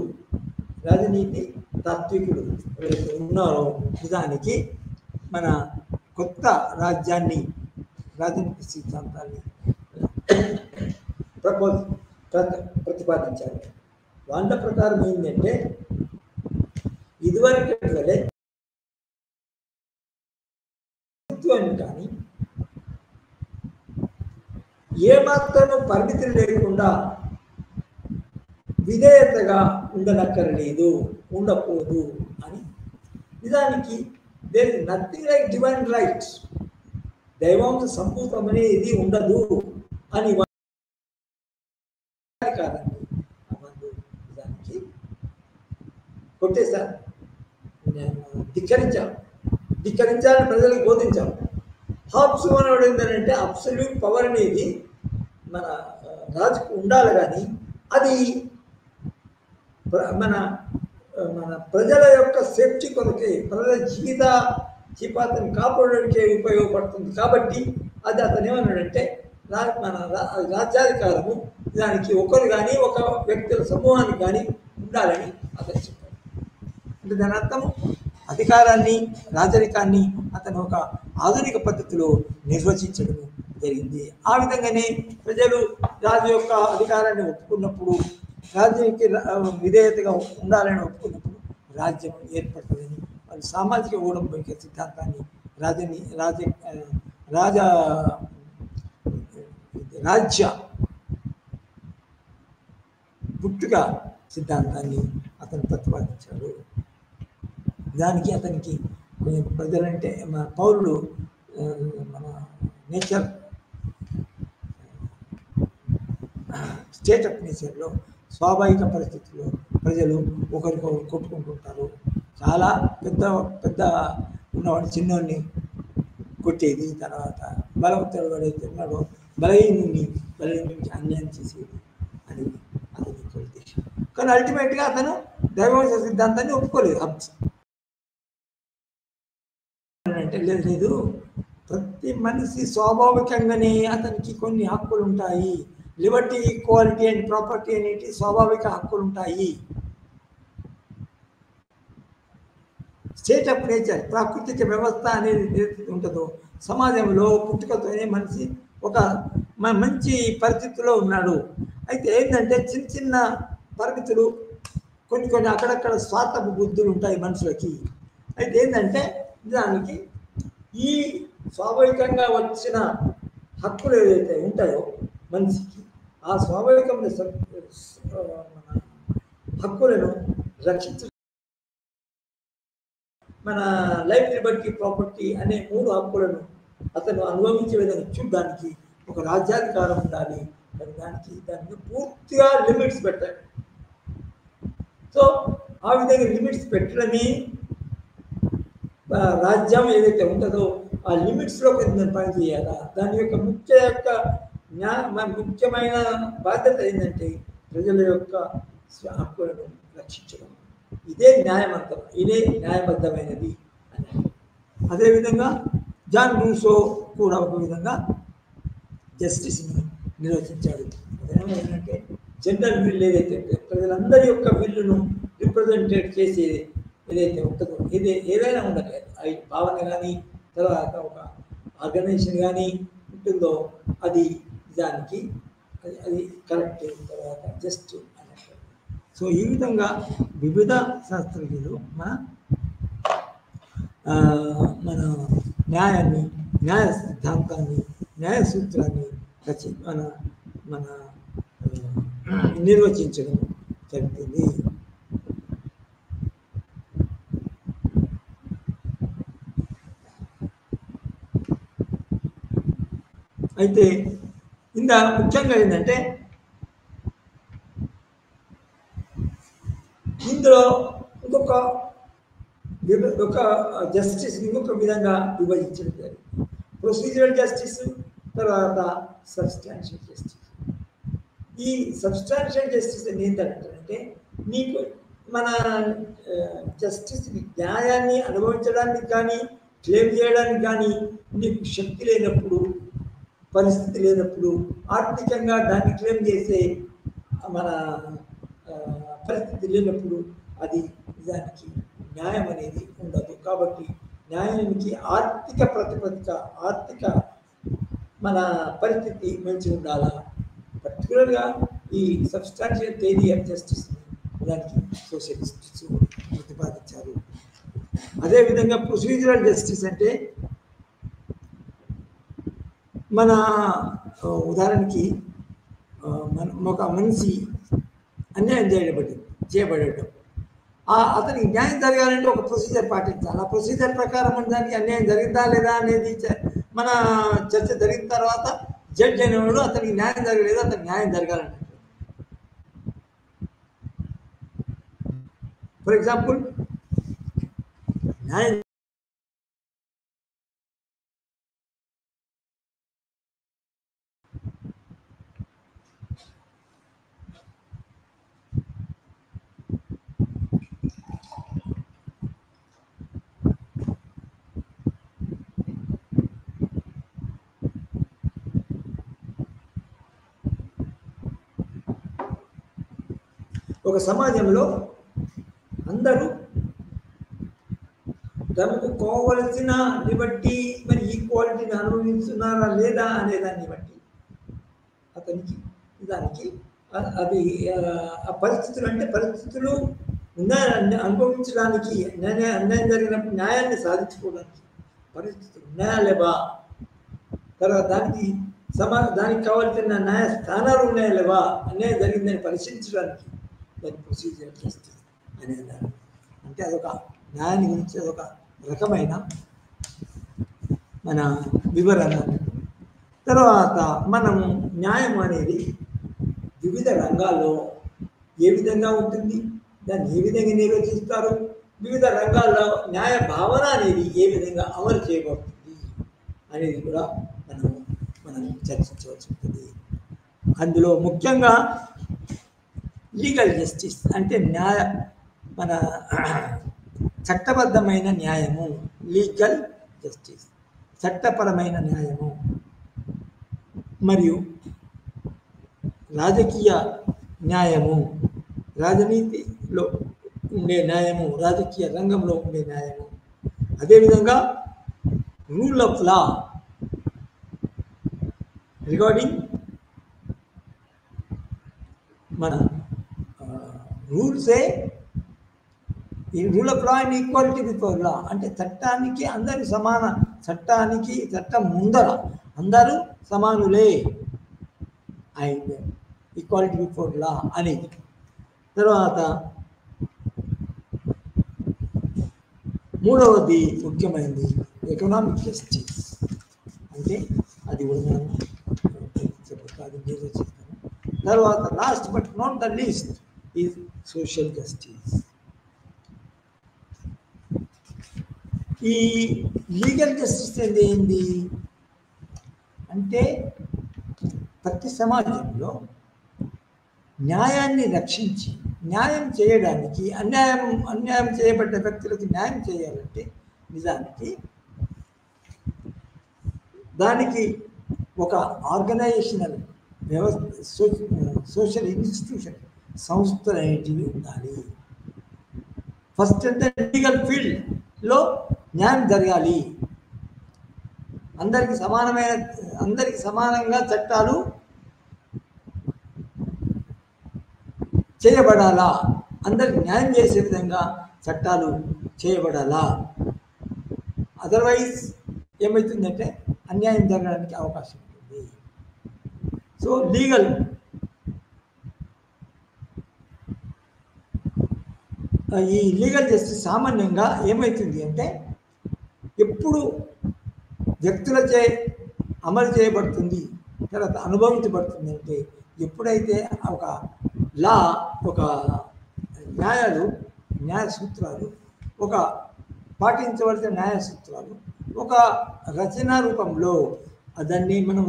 ఎవరైతే ఉన్నారో నిజానికి మన కొత్త రాజనీతి సిద్ధాంతాన్ని ప్రతిపాదించారు. వాళ్ళ ప్రకారం ఏంటంటే ఇదివరకు వలె కానీ ఏమాత్రం పరిమితులు లేకుండా విధేయతగా ఉండకూడదు అని. నిజానికి there is nothing like divine rights, దైవాంశ సంభూతం అనేది ఉండదు అని కాదండి. నిజానికి కొట్టేశారు, ధిక్కరించాలని ప్రజలకు బోధించాం. హాబ్స్ మనవాడు ఏంటంటే అబ్సల్యూట్ పవర్ అనేది మన రాజుకు ఉండాలి, కానీ అది మన ప్రజల యొక్క సేఫ్టీ కొరకే, ప్రజల జీవితాన్ని కాపాడడానికే ఉపయోగపడుతుంది. కాబట్టి అది అతను ఏమన్నాడంటే మన రాజ్యాధికారము దానికి ఒకరు కానీ ఒక వ్యక్తుల సమూహానికి కానీ ఉండాలని అతను చెప్పాడు. అంటే దాని అర్థం అధికారాన్ని, రాజరికాన్ని అతను ఒక ఆధునిక పద్ధతిలో నిర్వచించడం జరిగింది. ఆ విధంగానే ప్రజలు రాజు యొక్క అధికారాన్ని ఒప్పుకున్నప్పుడు, రాజ్యానికి విధేయతగా ఉండాలని ఒప్పుకున్నప్పుడు రాజ్యం ఏర్పడుతుందని వాళ్ళు సామాజిక ఊడంబడిక సిద్ధాంతాన్ని రాజ్య పుట్టుక సిద్ధాంతాన్ని అతను ప్రతిపాదించాడు. దానికి అతనికి కొంచెం ప్రజలంటే మన పౌరులు, మన నేచర్, స్టేట్ ఆఫ్ నేచర్లో స్వాభావిక పరిస్థితుల్లో ప్రజలు ఒకరికొకరు కొట్టుకుంటుంటారు, చాలా పెద్ద పెద్ద ఉన్నవాడు చిన్నోడిని కొట్టేది, తర్వాత బలవంతుడు వాడైతే ఉన్నాడో బలహీనుడికి అన్యాయం చేసేది అనేది అతని యొక్క ఉద్దేశం. కానీ అల్టిమేట్గా అతను దైవవంశ సిద్ధాంతాన్ని ఒప్పుకోలేదు. అంటే లేదు, ప్రతి మనిషి స్వాభావికంగానే అతనికి కొన్ని హక్కులు ఉంటాయి. లిబర్టీ, ఈక్వాలిటీ అండ్ ప్రాపర్టీ అనేటి స్వాభావిక హక్కులు ఉంటాయి. స్టేట్ ఆఫ్ నేచర్, ప్రాకృతిక వ్యవస్థ అనేది ఏదైతే ఉంటుందో సమాజంలో పుట్టుకతోనే మనిషి ఒక మంచి పరిస్థితిలో ఉన్నాడు. అయితే ఏంటంటే చిన్న చిన్న పరిమితులు, కొన్ని అక్కడక్కడ స్వార్థపు బుద్ధులు ఉంటాయి మనుషులకి. అయితే ఏంటంటే దానికి ఈ స్వాభావికంగా వచ్చిన హక్కులు ఏదైతే ఉంటాయో మనిషికి, ఆ స్వాభావికమైన హక్కులను రక్షించ మన లైఫ్, లిబర్టీ, ప్రాపర్టీ అనే 3 హక్కులను అతను అనుభవించే విధంగా చూడడానికి ఒక రాజ్యాధికారం ఉండాలి. మరి దాన్ని పూర్తిగా లిమిట్స్ పెట్టాలి. సో ఆ విధంగా లిమిట్స్ పెట్టడమే రాజ్యం ఏదైతే ఉంటుందో ఆ లిమిట్స్లో కొంచెం పని చేయాలా. దాని యొక్క ముఖ్యమైన బాధ్యత ఏంటంటే ప్రజల యొక్క హక్కులను రక్షించడం. ఇదే న్యాయవంతం, ఇదే న్యాయబద్ధమైనది అని. అదేవిధంగా జాన్ రూసో కూడా ఒక విధంగా జస్టిస్ని నిర్వచించాడు. ఏంటంటే జనరల్ విల్ ఏదైతే ప్రజలందరి యొక్క విల్లును రిప్రజెంటేట్ చేసేది ఏదైతే ఉంటుందో, ఏదైనా ఉండట్లేదు, అవి భావన కానీ తర్వాత ఒక ఆర్గనైజేషన్ కానీ ఉంటుందో అది దానికి అది కరెక్ట్, తర్వాత జస్ట్ అన్నట్టు. సో ఈ విధంగా వివిధ శాస్త్రజ్ఞులు మన న్యాయాన్ని, న్యాయ సిద్ధాంతాన్ని, న్యాయ సూత్రాన్ని మన నిర్వచించడం జరుగుతుంది. అయితే ఇందా ముఖ్యంగా ఏంటంటే ఇందులో ఒక జస్టిస్ ఇంకొక విధంగా విభజించడం జరిగింది. ప్రొసీజరల్ జస్టిస్, తర్వాత సబ్స్టాన్షియల్ జస్టిస్. ఈ సబ్స్టాన్షియల్ జస్టిస్ అని ఏంటంటే నీకు మన జస్టిస్ న్యాయాన్ని అనుభవించడానికి కానీ క్లెయిమ్ చేయడానికి కానీ నీకు శక్తి లేనప్పుడు, పరిస్థితి లేనప్పుడు, ఆర్థికంగా దాన్ని క్లెయిమ్ చేసే మన పరిస్థితి లేనప్పుడు అది నిజానికి న్యాయం అనేది ఉండదు. కాబట్టి న్యాయానికి ఆర్థిక ప్రాతిపదిక, ఆర్థిక మన పరిస్థితి మంచి ఉండాలా. పర్టికులర్గా ఈ సబ్స్టాన్షియల్ థియరీ ఆఫ్ జస్టిస్ దానికి సోషలిస్ట్స్ ప్రతిపాదించారు. అదేవిధంగా ప్రొసీజరల్ జస్టిస్ అంటే మన ఉదాహరణకి ఒక మనిషి అన్యాయం చేయబడటం, అతనికి న్యాయం జరగాలంటే ఒక ప్రొసీజర్ పాటించాలి. ఆ ప్రొసీజర్ ప్రకారం దానికి అన్యాయం జరిగిందా లేదా అనేది మన చర్చ జరిగిన తర్వాత జడ్జి అనేవాడు అతనికి న్యాయం జరగలేదు, అతనికి న్యాయం జరగాలంటే. ఫర్ ఎగ్జాంపుల్ న్యాయం ఒక సమాజంలో అందరూ తమకు కావలసిన లిబర్టీ మరి ఈక్వాలిటీని అనుభవిస్తున్నారా లేదా అనే దాన్ని బట్టి అతనికి దానికి అది ఆ పరిస్థితులు అంటే పరిస్థితులు ఉన్నాయని అనుభవించడానికి, అన్యాయం జరిగినప్పుడు న్యాయాన్ని సాధించుకోవడానికి పరిస్థితులు ఉన్నాయా లేవా, తర్వాత దానికి కావాల్సిన న్యాయ స్థానాలు ఉన్నాయా లేవా అన్యాయం జరిగిందని పరిశీలించడానికి దాన్ని ప్రొసీజర్ జస్టిస్ అని అన్నారు. అంటే అదొక న్యాయాన్ని గురించి అదొక రకమైన మన వివరణ. తర్వాత మనము న్యాయం అనేది వివిధ రంగాల్లో ఏ విధంగా ఉంటుంది, దాన్ని ఏ విధంగా నిర్వచిస్తారు, వివిధ రంగాల్లో న్యాయ భావన అనేది ఏ విధంగా అమలు చేయబడుతుంది అనేది కూడా మనం చర్చించవలసి ఉంటుంది. అందులో ముఖ్యంగా లీగల్ జస్టిస్ అంటే మన చట్టబద్ధమైన న్యాయము, లీగల్ జస్టిస్ చట్టపరమైన న్యాయము, మరియు రాజకీయ న్యాయము, రాజనీతిలో ఉండే న్యాయము, రాజకీయ రంగంలో ఉండే న్యాయము, అదేవిధంగా రూల్ ఆఫ్ లా రిగార్డింగ్ మన రూల్సే ఈ rule of law and equality before law అంటే చట్టానికి అందరూ సమాన, చట్టం ముందర అందరూ సమానులే అండ్ ఈక్వాలిటీ బిఫోర్ లా అనేది. తర్వాత మూడవది ముఖ్యమైనది ఎకనామిక్ జస్టిస్ అంటే అది కూడా మనం నిర్వచిస్తాము. తర్వాత last but not the least is social justice. ఈ లీగల్ జస్టిస్ అంటే ఏంటి అంటే ప్రతి సమాజంలో న్యాయాన్ని రక్షించి న్యాయం చేయడానికి, అన్యాయం చేయబడ్డ వ్యక్తులకు న్యాయం చేయాలంటే నిజానికి దానికి ఒక ఆర్గనైజేషనల్ వ్యవస్థ, సోషల్ ఇన్స్టిట్యూషన్, సంస్థలు అనేటివి ఉండాలి. ఫస్ట్ అంటే లీగల్ ఫీల్డ్లో న్యాయం జరగాలి. అందరికి సమానంగా చట్టాలు చేయబడాలా, అందరికి న్యాయం చేసే విధంగా చట్టాలు చేయబడాలా. అదర్వైజ్ ఏమవుతుందంటే అన్యాయం జరగడానికి అవకాశం ఉంటుంది. సో ఈ లీగల్ జస్టిస్ సామాన్యంగా ఏమవుతుంది అంటే ఎప్పుడు వ్యక్తులచే అమలు చేయబడుతుంది, తర్వాత అనుభవించబడుతుంది అంటే ఎప్పుడైతే ఒక లా, ఒక న్యాయ సూత్రాలు, ఒక పాటించవలసిన న్యాయ సూత్రాలు ఒక రచనా రూపంలో, దాన్ని మనం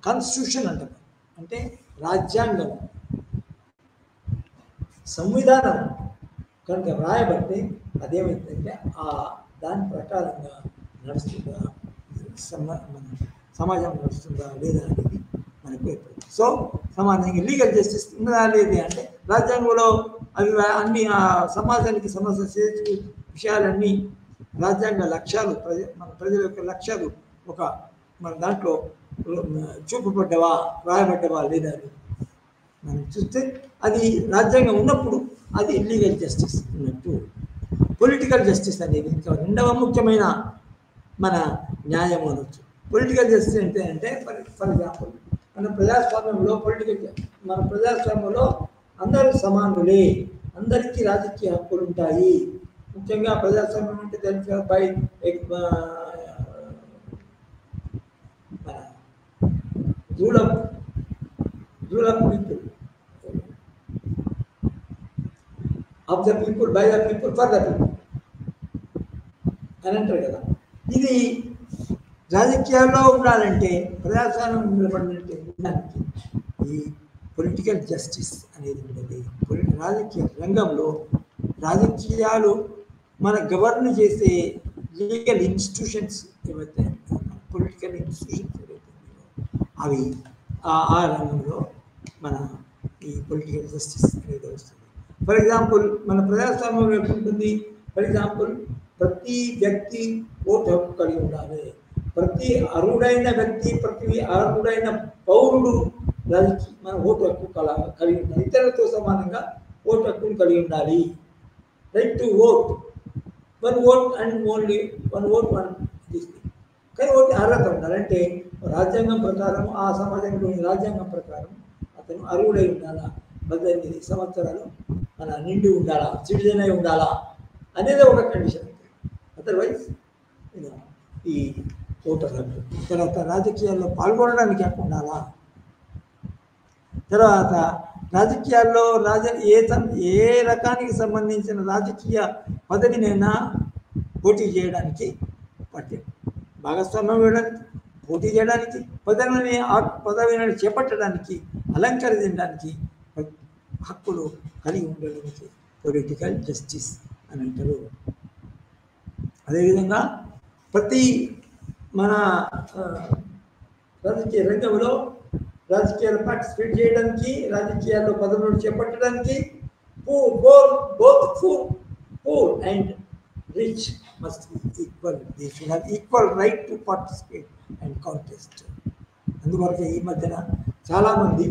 కాన్స్టిట్యూషన్ అంటాం, అంటే రాజ్యాంగం, సంవిధానం కనుక రాయబడితే అదేమైందంటే దాని ప్రకారంగా నడుస్తుందా, సమాజం నడుస్తుందా లేదా అనేది మనకు ఏర్పడుతుంది. సో సమాజంగా లీగల్ జస్టిస్ ఉన్నదా లేదా అంటే రాజ్యాంగంలో అవి అన్ని సమాజానికి సమస్య విషయాలన్నీ రాజ్యాంగ లక్ష్యాలు, మన ప్రజల యొక్క లక్ష్యాలు మన దాంట్లో చూపబడ్డవా, రాయబడ్డవా లేదా అని మనం చూస్తే అది రాజ్యాంగం ఉన్నప్పుడు అది లీగల్ జస్టిస్ ఉన్నట్టు. పొలిటికల్ జస్టిస్ అనేది ఇంకా రెండవ ముఖ్యమైన మన న్యాయం అనొచ్చు. పొలిటికల్ జస్టిస్ అంటే ఫర్ ఎగ్జాంపుల్ మన ప్రజాస్వామ్యంలో అందరూ సమానులే, అందరికీ రాజకీయ హక్కులు ఉంటాయి. ముఖ్యంగా ప్రజాస్వామ్యం అంటే తెలుసు by rule of people, of the people, by the people, for the people అని అంటారు కదా. ఇది రాజకీయాల్లో ఉండాలంటే, ప్రజాస్వామ్యం నిలబడాలంటే ఉండడానికి ఈ పొలిటికల్ జస్టిస్ అనేది ఉండేది. రాజకీయ రంగంలో రాజకీయాలు మన గవర్న్ చేసే లీగల్ ఇన్స్టిట్యూషన్స్ ఏవైతే, పొలిటికల్ ఇన్స్టిట్యూషన్స్ ఏవైతే అవి ఆ రంగంలో మన ఈ పొలిటికల్ జస్టిస్ అనేది వస్తుంది. ఫర్ ఎగ్జాంపుల్ మన ప్రజాస్వామ్యం ఎప్పుడుంటుంది, ఫర్ ఎగ్జాంపుల్ ప్రతి వ్యక్తి ఓటు హక్కు కలిగి ఉండాలి. ప్రతి అర్హుడైన వ్యక్తి, ప్రతి అర్హుడైన పౌరుడు మన ఓటు హక్కు కలిగి ఉండాలి. ఇతరులతో సమానంగా ఓటు హక్కును కలిగి ఉండాలి. Right to vote, one vote and only one vote one this. కానీ ఓటు అర్హత ఉండాలంటే రాజ్యాంగం ప్రకారం, ఆ సమాజంలోని రాజ్యాంగం ప్రకారం అతను అర్హుడై ఉండాలా, 18 సంవత్సరాలు మన నిండి ఉండాలా, సిటిజన్ అయి ఉండాలా అనేది ఒక కండిషన్. అదర్వైజ్ ఈ ఓటర్ హక్కు. తర్వాత రాజకీయాల్లో పాల్గొనడానికి హక్కు ఉండాలా. తర్వాత రాజకీయాల్లో ఏ రకానికి సంబంధించిన రాజకీయ పదవినైనా పోటీ చేయడానికి పట్టాడు, భాగస్వామ్యం ఇవ్వడానికి, పోటీ చేయడానికి, పదవిని చేపట్టడానికి, అలంకరించడానికి హక్కులు కలిగి ఉండడానికి పొలిటికల్ జస్టిస్ అని అంటారు. అదేవిధంగా ప్రతి మన రాజకీయ రంగంలో రాజకీయాలు పార్టిసిపేట్ చేయడానికి, రాజకీయాల్లో పదవులను చేపట్టడానికి both poor and rich must be equal. They should have equal right to participate and contest. అందువల్ల ఈ మధ్యన చాలామంది,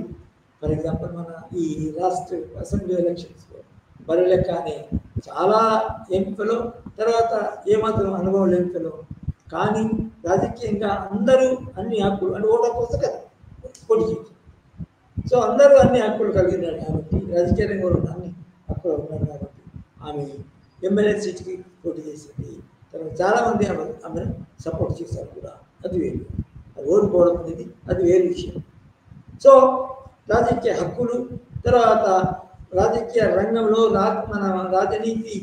ఫర్ ఎగ్జాంపుల్ మన ఈ రాష్ట్ర అసెంబ్లీ ఎలక్షన్స్లో బరిలెక్క అనే చాలా ఎంపికలు, తర్వాత ఏమాత్రం అనుభవం లేని ఫెలో, కానీ రాజకీయంగా అందరూ అన్ని హక్కులు అంటే ఓటు హక్కు వస్తే కదా పోటీ చేసి, సో అందరూ అన్ని హక్కులు కలిగినారు కాబట్టి, రాజకీయ రంగంలో అన్ని హక్కులు ఉన్నారు కాబట్టి ఆమె ఎమ్మెల్యే సీట్కి పోటీ చేసింది. తర్వాత చాలామంది ఆమెను సపోర్ట్ చేశారు కూడా, అది వేరు. అది ఓడిపోవడం అనేది అది వేరు విషయం. సో రాజకీయ హక్కులు, తర్వాత రాజకీయ రంగంలో మన రాజనీతి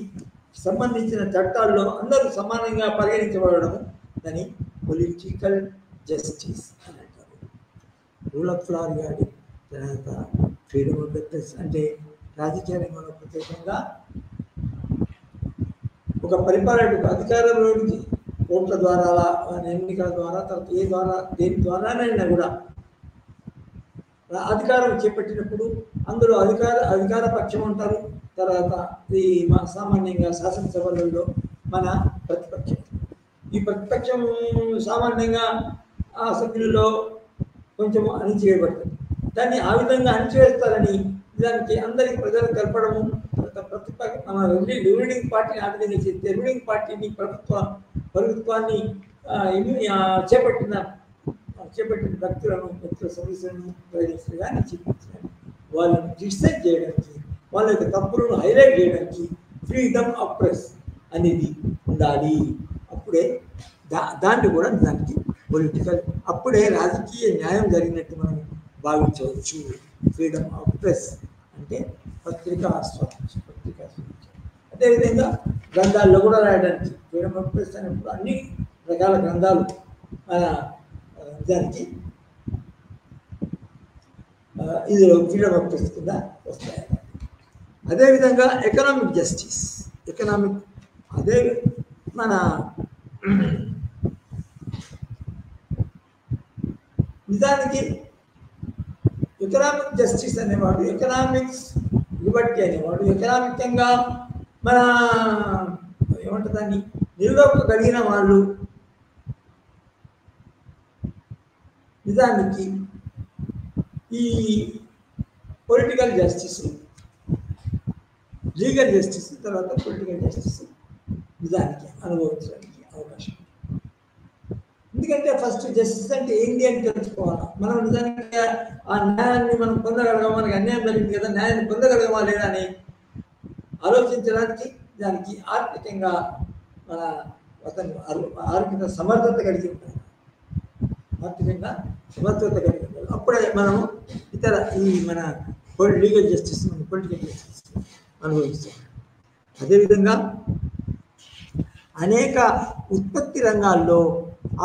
సంబంధించిన చట్టాల్లో అందరూ సమానంగా పరిగణించబడడం దాన్ని పొలిటికల్ జస్టిస్ అని అంటారు. రూల్ ఆఫ్ లా రిగార్డింగ్, తర్వాత ఫ్రీడమ్ ఆఫ్ ద ప్రెస్, అంటే రాజకీయ రంగంలో ప్రత్యేకంగా ఒక పరిపాలనకు అధికారంలోనికి ఓట్ల ద్వారా, ఎన్నికల ద్వారా, తర్వాత దేని ద్వారానైనా కూడా అధికారం చేపట్టినప్పుడు అందులో అధికార పక్షం ఉంటారు, తర్వాత ఈ సామాన్యంగా శాసనసభలలో మన ప్రతిపక్షం. ఈ ప్రతిపక్షం సామాన్యంగా ఆ సభ్యులలో కొంచెం అణిచివేయబడుతుంది. దాన్ని ఆ విధంగా అణిచివేస్తారని దానికి అందరికి ప్రజలు కలపడము, మన రూలింగ్ పార్టీని ఆ విధంగా చేస్తే రూలింగ్ పార్టీని ప్రభుత్వాన్ని చేపట్టిన వ్యక్తుల సమస్యలను ప్రయోగించడానికి చూపించడానికి, వాళ్ళని క్రిటిసైజ్ చేయడానికి, వాళ్ళ యొక్క తప్పులను హైలైట్ చేయడానికి ఫ్రీడమ్ ఆఫ్ ప్రెస్ అనేది ఉండాలి. అప్పుడే దాన్ని కూడా దానికి పొలిటికల్, అప్పుడే రాజకీయ న్యాయం జరిగినట్టు మనం భావించవచ్చు. ఫ్రీడమ్ ఆఫ్ ప్రెస్ అంటే పత్రికా స్వాతంత్రం. అదేవిధంగా గ్రంథాల్లో కూడా రాయడానికి ఫ్రీడమ్ ఆఫ్ ప్రెస్ అనేప్పుడు అన్ని రకాల గ్రంథాలు దానికి ఇది ఫ్రీడమ్ ఆఫ్ ప్రెస్ కింద వస్తాయి. అదేవిధంగా ఎకనామిక్ జస్టిస్, అదే మన నిజానికి ఎకనామిక్ జస్టిస్ అనేవాడు, ఎకనామిక్స్ లిబర్టీ అనేవాడు, ఎకనామికంగా మన ఏమంటుందని నిలదొక్కగలిగిన వాళ్ళు నిజానికి ఈ పొలిటికల్ జస్టిస్, లీగల్ జస్టిస్, తర్వాత పొలిటికల్ జస్టిస్ నిజానికి అనుభవించడానికి అవకాశం. ఎందుకంటే ఫస్ట్ జస్టిస్ అంటే ఏంటి అని తెలుసుకోవాలి. మనం నిజానికి ఆ న్యాయాన్ని మనం పొందగలగమా, మనకి అన్యాయం జరిగింది కదా, న్యాయాన్ని పొందగలగమా లేదా అని ఆలోచించడానికి దానికి ఆర్థికంగా మన ఆర్థిక సమర్థత కలిగి ఉంటారు, ఆర్థికంగా సమర్థత కలిగి ఉంటారు. అప్పుడే మనము ఇతర ఈ మన లీగల్ జస్టిస్, పొలిటికల్ జస్టిస్ అనుభవిస్తాం. అదేవిధంగా అనేక ఉత్పత్తి రంగాల్లో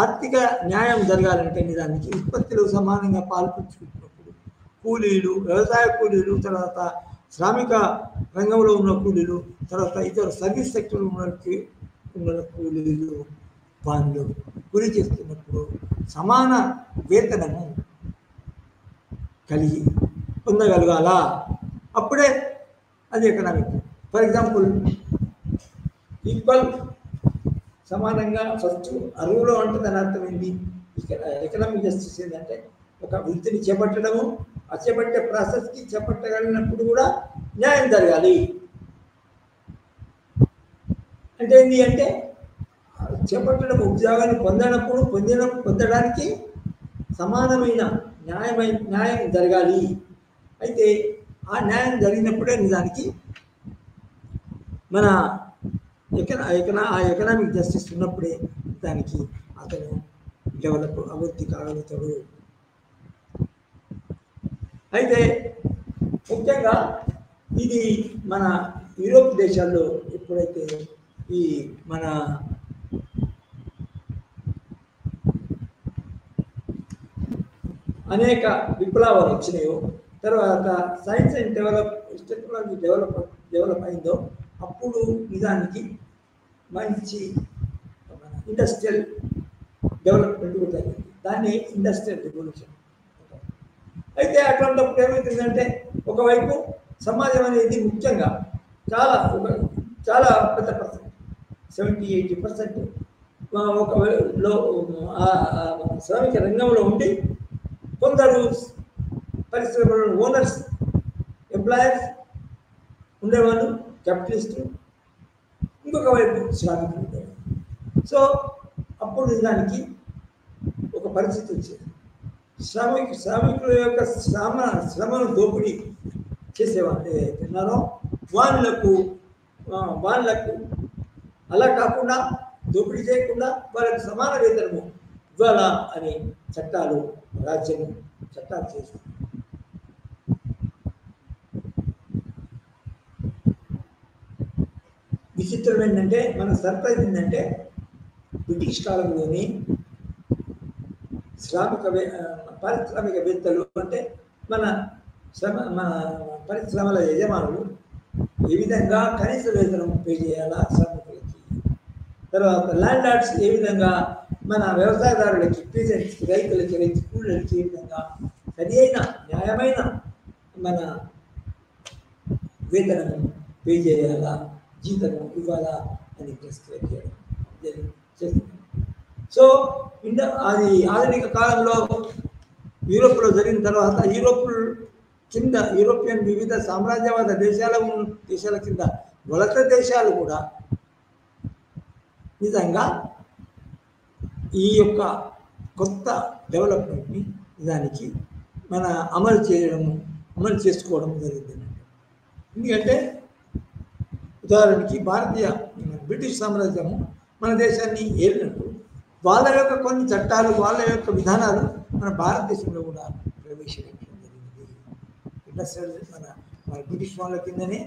ఆర్థిక న్యాయం జరగాలంటే నిజానికి ఉత్పత్తిలో సమానంగా పాల్పంచుకుంటున్నప్పుడు కూలీలు, వ్యవసాయ కూలీలు, తర్వాత శ్రామిక రంగంలో ఉన్న కూలీలు, తర్వాత ఇతర సర్వీస్ సెక్టర్లో ఉన్న కూలీలు పనులు గురి చేస్తున్నప్పుడు సమాన వేతనము కలిగి పొందగలగాల, అప్పుడే అది ఎకనామిక్. ఫర్ ఎగ్జాంపుల్ ఈక్వల్, సమానంగా ఫస్ట్ అరువులో అంటే దాని అర్థం ఏంటి? ఇక్కడ ఎకనామిక్ జస్టిస్ ఏంటంటే ఒక వృత్తిని చేపట్టడము, ఆ చేపట్టే ప్రాసెస్కి చేపట్టగలిగినప్పుడు కూడా న్యాయం జరగాలి. అంటే ఏంటి అంటే చేపట్టడం, ఉద్యోగాన్ని పొందడానికి సమానమైన న్యాయం జరగాలి. అయితే ఆ న్యాయం జరిగినప్పుడే నిజానికి మన ఎకనామిక్ జస్టిస్ ఉన్నప్పుడే దానికి అతను అభివృద్ధి కాగలుగుతాడు. అయితే ముఖ్యంగా ఇది మన యూరోప్ దేశాల్లో ఎప్పుడైతే ఈ మన అనేక విప్లవాలు వచ్చినాయో, తర్వాత సైన్స్ అండ్ టెక్నాలజీ డెవలప్ అయిందో, అప్పుడు నిజానికి మంచి ఇండస్ట్రియల్ డెవలప్మెంట్ కూడా జరిగింది. దాన్ని ఇండస్ట్రియల్ రెవల్యూషన్. అయితే అట్లాంటప్పుడు ఏమవుతుందంటే, ఒకవైపు సమాజం అనేది ముఖ్యంగా చాలా పెద్ద పర్సెంట్ 70-80% ఒక శ్రామిక రంగంలో ఉండి, కొందరు పరిశ్రమల ఓనర్స్, ఎంప్లాయర్స్ ఉండేవాళ్ళు, క్యాపిటలిస్టులు, ఇంకొక వైపు శ్రామికులు ఉండేవాళ్ళు. సో అప్పుడు నిజానికి ఒక పరిస్థితి వచ్చింది. శ్రామికుల యొక్క శ్రమను దోపిడీ చేసేవాళ్ళు ఏదైతే ఉన్నారో వాళ్ళకు అలా కాకుండా, దోపిడీ చేయకుండా వాళ్ళకి సమాన వేతనము ఇవ్వాలా అని రాజ్యం చట్టాలు చేస్తుంది. విచిత్రం ఏంటంటే, మన సర్ప్రైజ్ ఏంటంటే, బ్రిటిష్ కాలంలోని పారిశ్రామికవేత్తలు అంటే మన పరిశ్రమల యజమానులు ఏ విధంగా కనీస వేతనం పే చేయాలా శ్రామికులకి, తర్వాత ల్యాండ్ లార్డ్స్ ఏ విధంగా మన వ్యవసాయదారులకి, పీజెంట్స్కి, రైతులకి, కూలీలకి ఏ విధంగా సరి అయిన న్యాయమైన మన వేతనము పే చేయాలా, జీతము ఇవ్వాలా అని ప్రిస్క్రైబ్ చేయడం చేస్తుంది. సో అది ఆధునిక కాలంలో యూరోప్లో జరిగిన తర్వాత యూరోపియన్ వివిధ సామ్రాజ్యవాద దేశాల కింద వలస దేశాలు కూడా నిజంగా ఈ యొక్క కొత్త డెవలప్మెంట్ని నిజానికి మన అమలు చేసుకోవడం జరిగింది. ఎందుకంటే ఉదాహరణకి బ్రిటిష్ సామ్రాజ్యము మన దేశాన్ని ఏలినప్పుడు వాళ్ళ యొక్క కొన్ని చట్టాలు, వాళ్ళ యొక్క విధానాలు మన భారతదేశంలో కూడా ప్రవేశపెట్టడం జరిగింది. మన బ్రిటిష్ వాళ్ళ కిందనే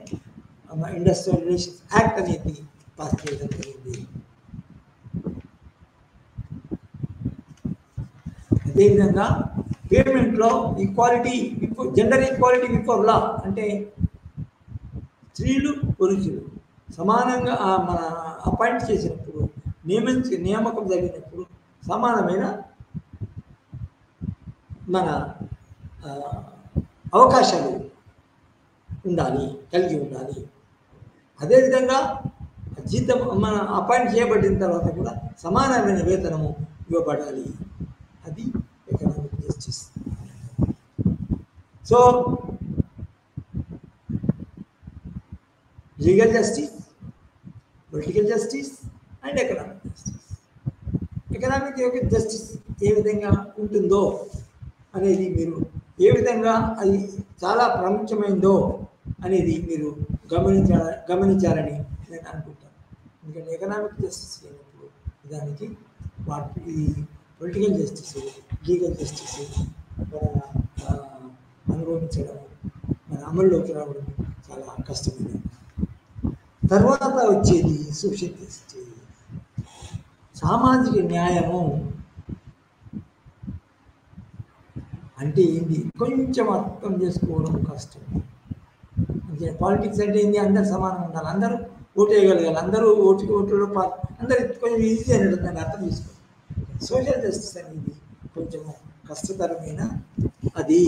ఇండస్ట్రియల్ రిలేషన్స్ యాక్ట్ అనేది పాస్ చేయడం జరిగింది. అదేవిధంగా పేమెంట్లో జెండర్ ఈక్వాలిటీ బిఫోర్ లా అంటే స్త్రీలు పురుషులు సమానంగా మన అపాయింట్ చేసినప్పుడు, నియామకం జరిగినప్పుడు సమానమైన మన అవకాశాలు కలిగి ఉండాలి. అదేవిధంగా జీతం మన అపాయింట్ చేయబడిన తర్వాత కూడా సమానమైన వేతనము ఇవ్వబడాలి. అది economic justice. So legal justice, political justice and economic justice. Economic justice A విధంగా ఉంటుందో అనేది మీరు, ఏ విధంగా అది చాలా ప్రాముఖ్యమైందో అనేది మీరు గమనించాలని నేను అనుకుంటాను. ఎందుకంటే ఎకనామిక్ జస్టిస్ లేనప్పుడు దానికి ఈ పొలిటికల్ జస్టిస్, లీగల్ జస్టిస్ మన అనుభవించడం, మన అమల్లోకి రావడం చాలా కష్టమైనది. తర్వాత వచ్చేది సోషల్ జస్టిస్, సామాజిక న్యాయము. అంటే ఏంటి కొంచెం అర్థం చేసుకోవడం కష్టం. అంటే పాలిటిక్స్ అంటే ఏంటి, అందరు సమానంగా ఉండాలి, అందరూ ఓటు వేయగలగాలి, అందరూ ఓటులో అందరు కొంచెం ఈజీ అనేది దాన్ని అర్థం చేసుకోవాలి. సోషల్ జస్టిస్ అనేది కొంచెం కష్టతరమైన అది.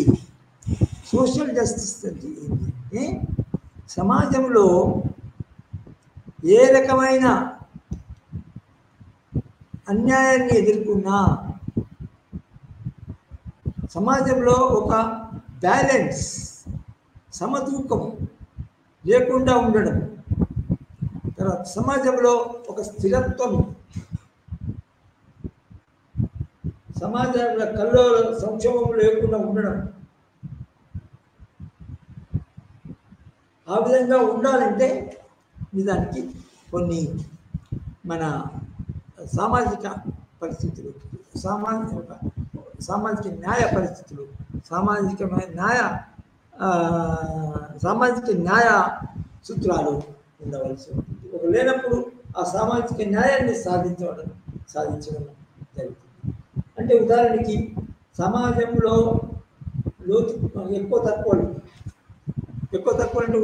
సోషల్ జస్టిస్ అంటే ఏంటంటే సమాజంలో ఏ రకమైన అన్యాయాన్ని ఎదుర్కొన్నా సమాజంలో ఒక బ్యాలెన్స్, సమతూకం లేకుండా ఉండడం, తర్వాత సమాజంలో ఒక స్థిరత్వం, సమాజంలో కల్లోల సంక్షోభం లేకుండా ఉండడం, ఆ విధంగా ఉండాలంటే నిజానికి కొన్ని మన సామాజిక పరిస్థితులు, సామాజిక న్యాయ పరిస్థితులు, సామాజికమైన న్యాయ సామాజిక న్యాయ సూత్రాలు ఉండవలసి ఉంటుంది. ఒక లేనప్పుడు ఆ సామాజిక న్యాయాన్ని సాధించడం జరుగుతుంది. అంటే ఉదాహరణకి సమాజంలో లోతు ఎక్కువ తక్కువ అంటే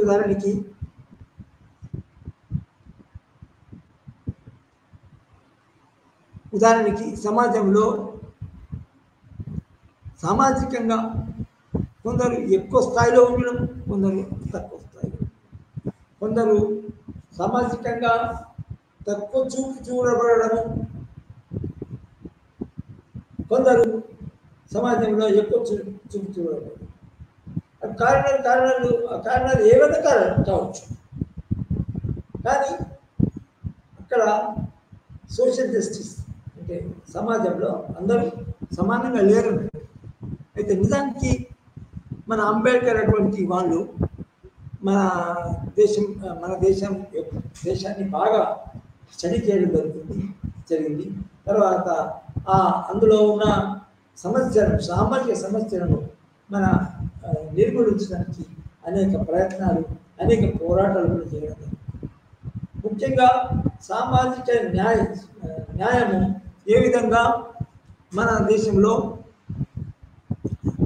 ఉదాహరణకి సమాజంలో సామాజికంగా కొందరు ఎక్కువ స్థాయిలో ఉండడం, కొందరు తక్కువ స్థాయిలో, కొందరు సామాజికంగా తక్కువ చూడబడము, కొందరు సమాజంలో ఎక్కువ చూపు చూడబడము. కారణాలు ఏవైనా కావచ్చు. కానీ అక్కడ సోషల్ జస్టిస్ అంటే సమాజంలో అందరూ సమానంగా లేరు. అయితే నిజానికి మన అంబేద్కర్ అటువంటి వాళ్ళు మన దేశాన్ని బాగా స్టడీ చేయడం జరిగింది. తర్వాత అందులో ఉన్న సామాజిక సమస్యలను మన నిర్మూలించడానికి అనేక ప్రయత్నాలు, అనేక పోరాటాలు కూడా చేయడం. ముఖ్యంగా సామాజిక న్యాయము ఏ విధంగా మన దేశంలో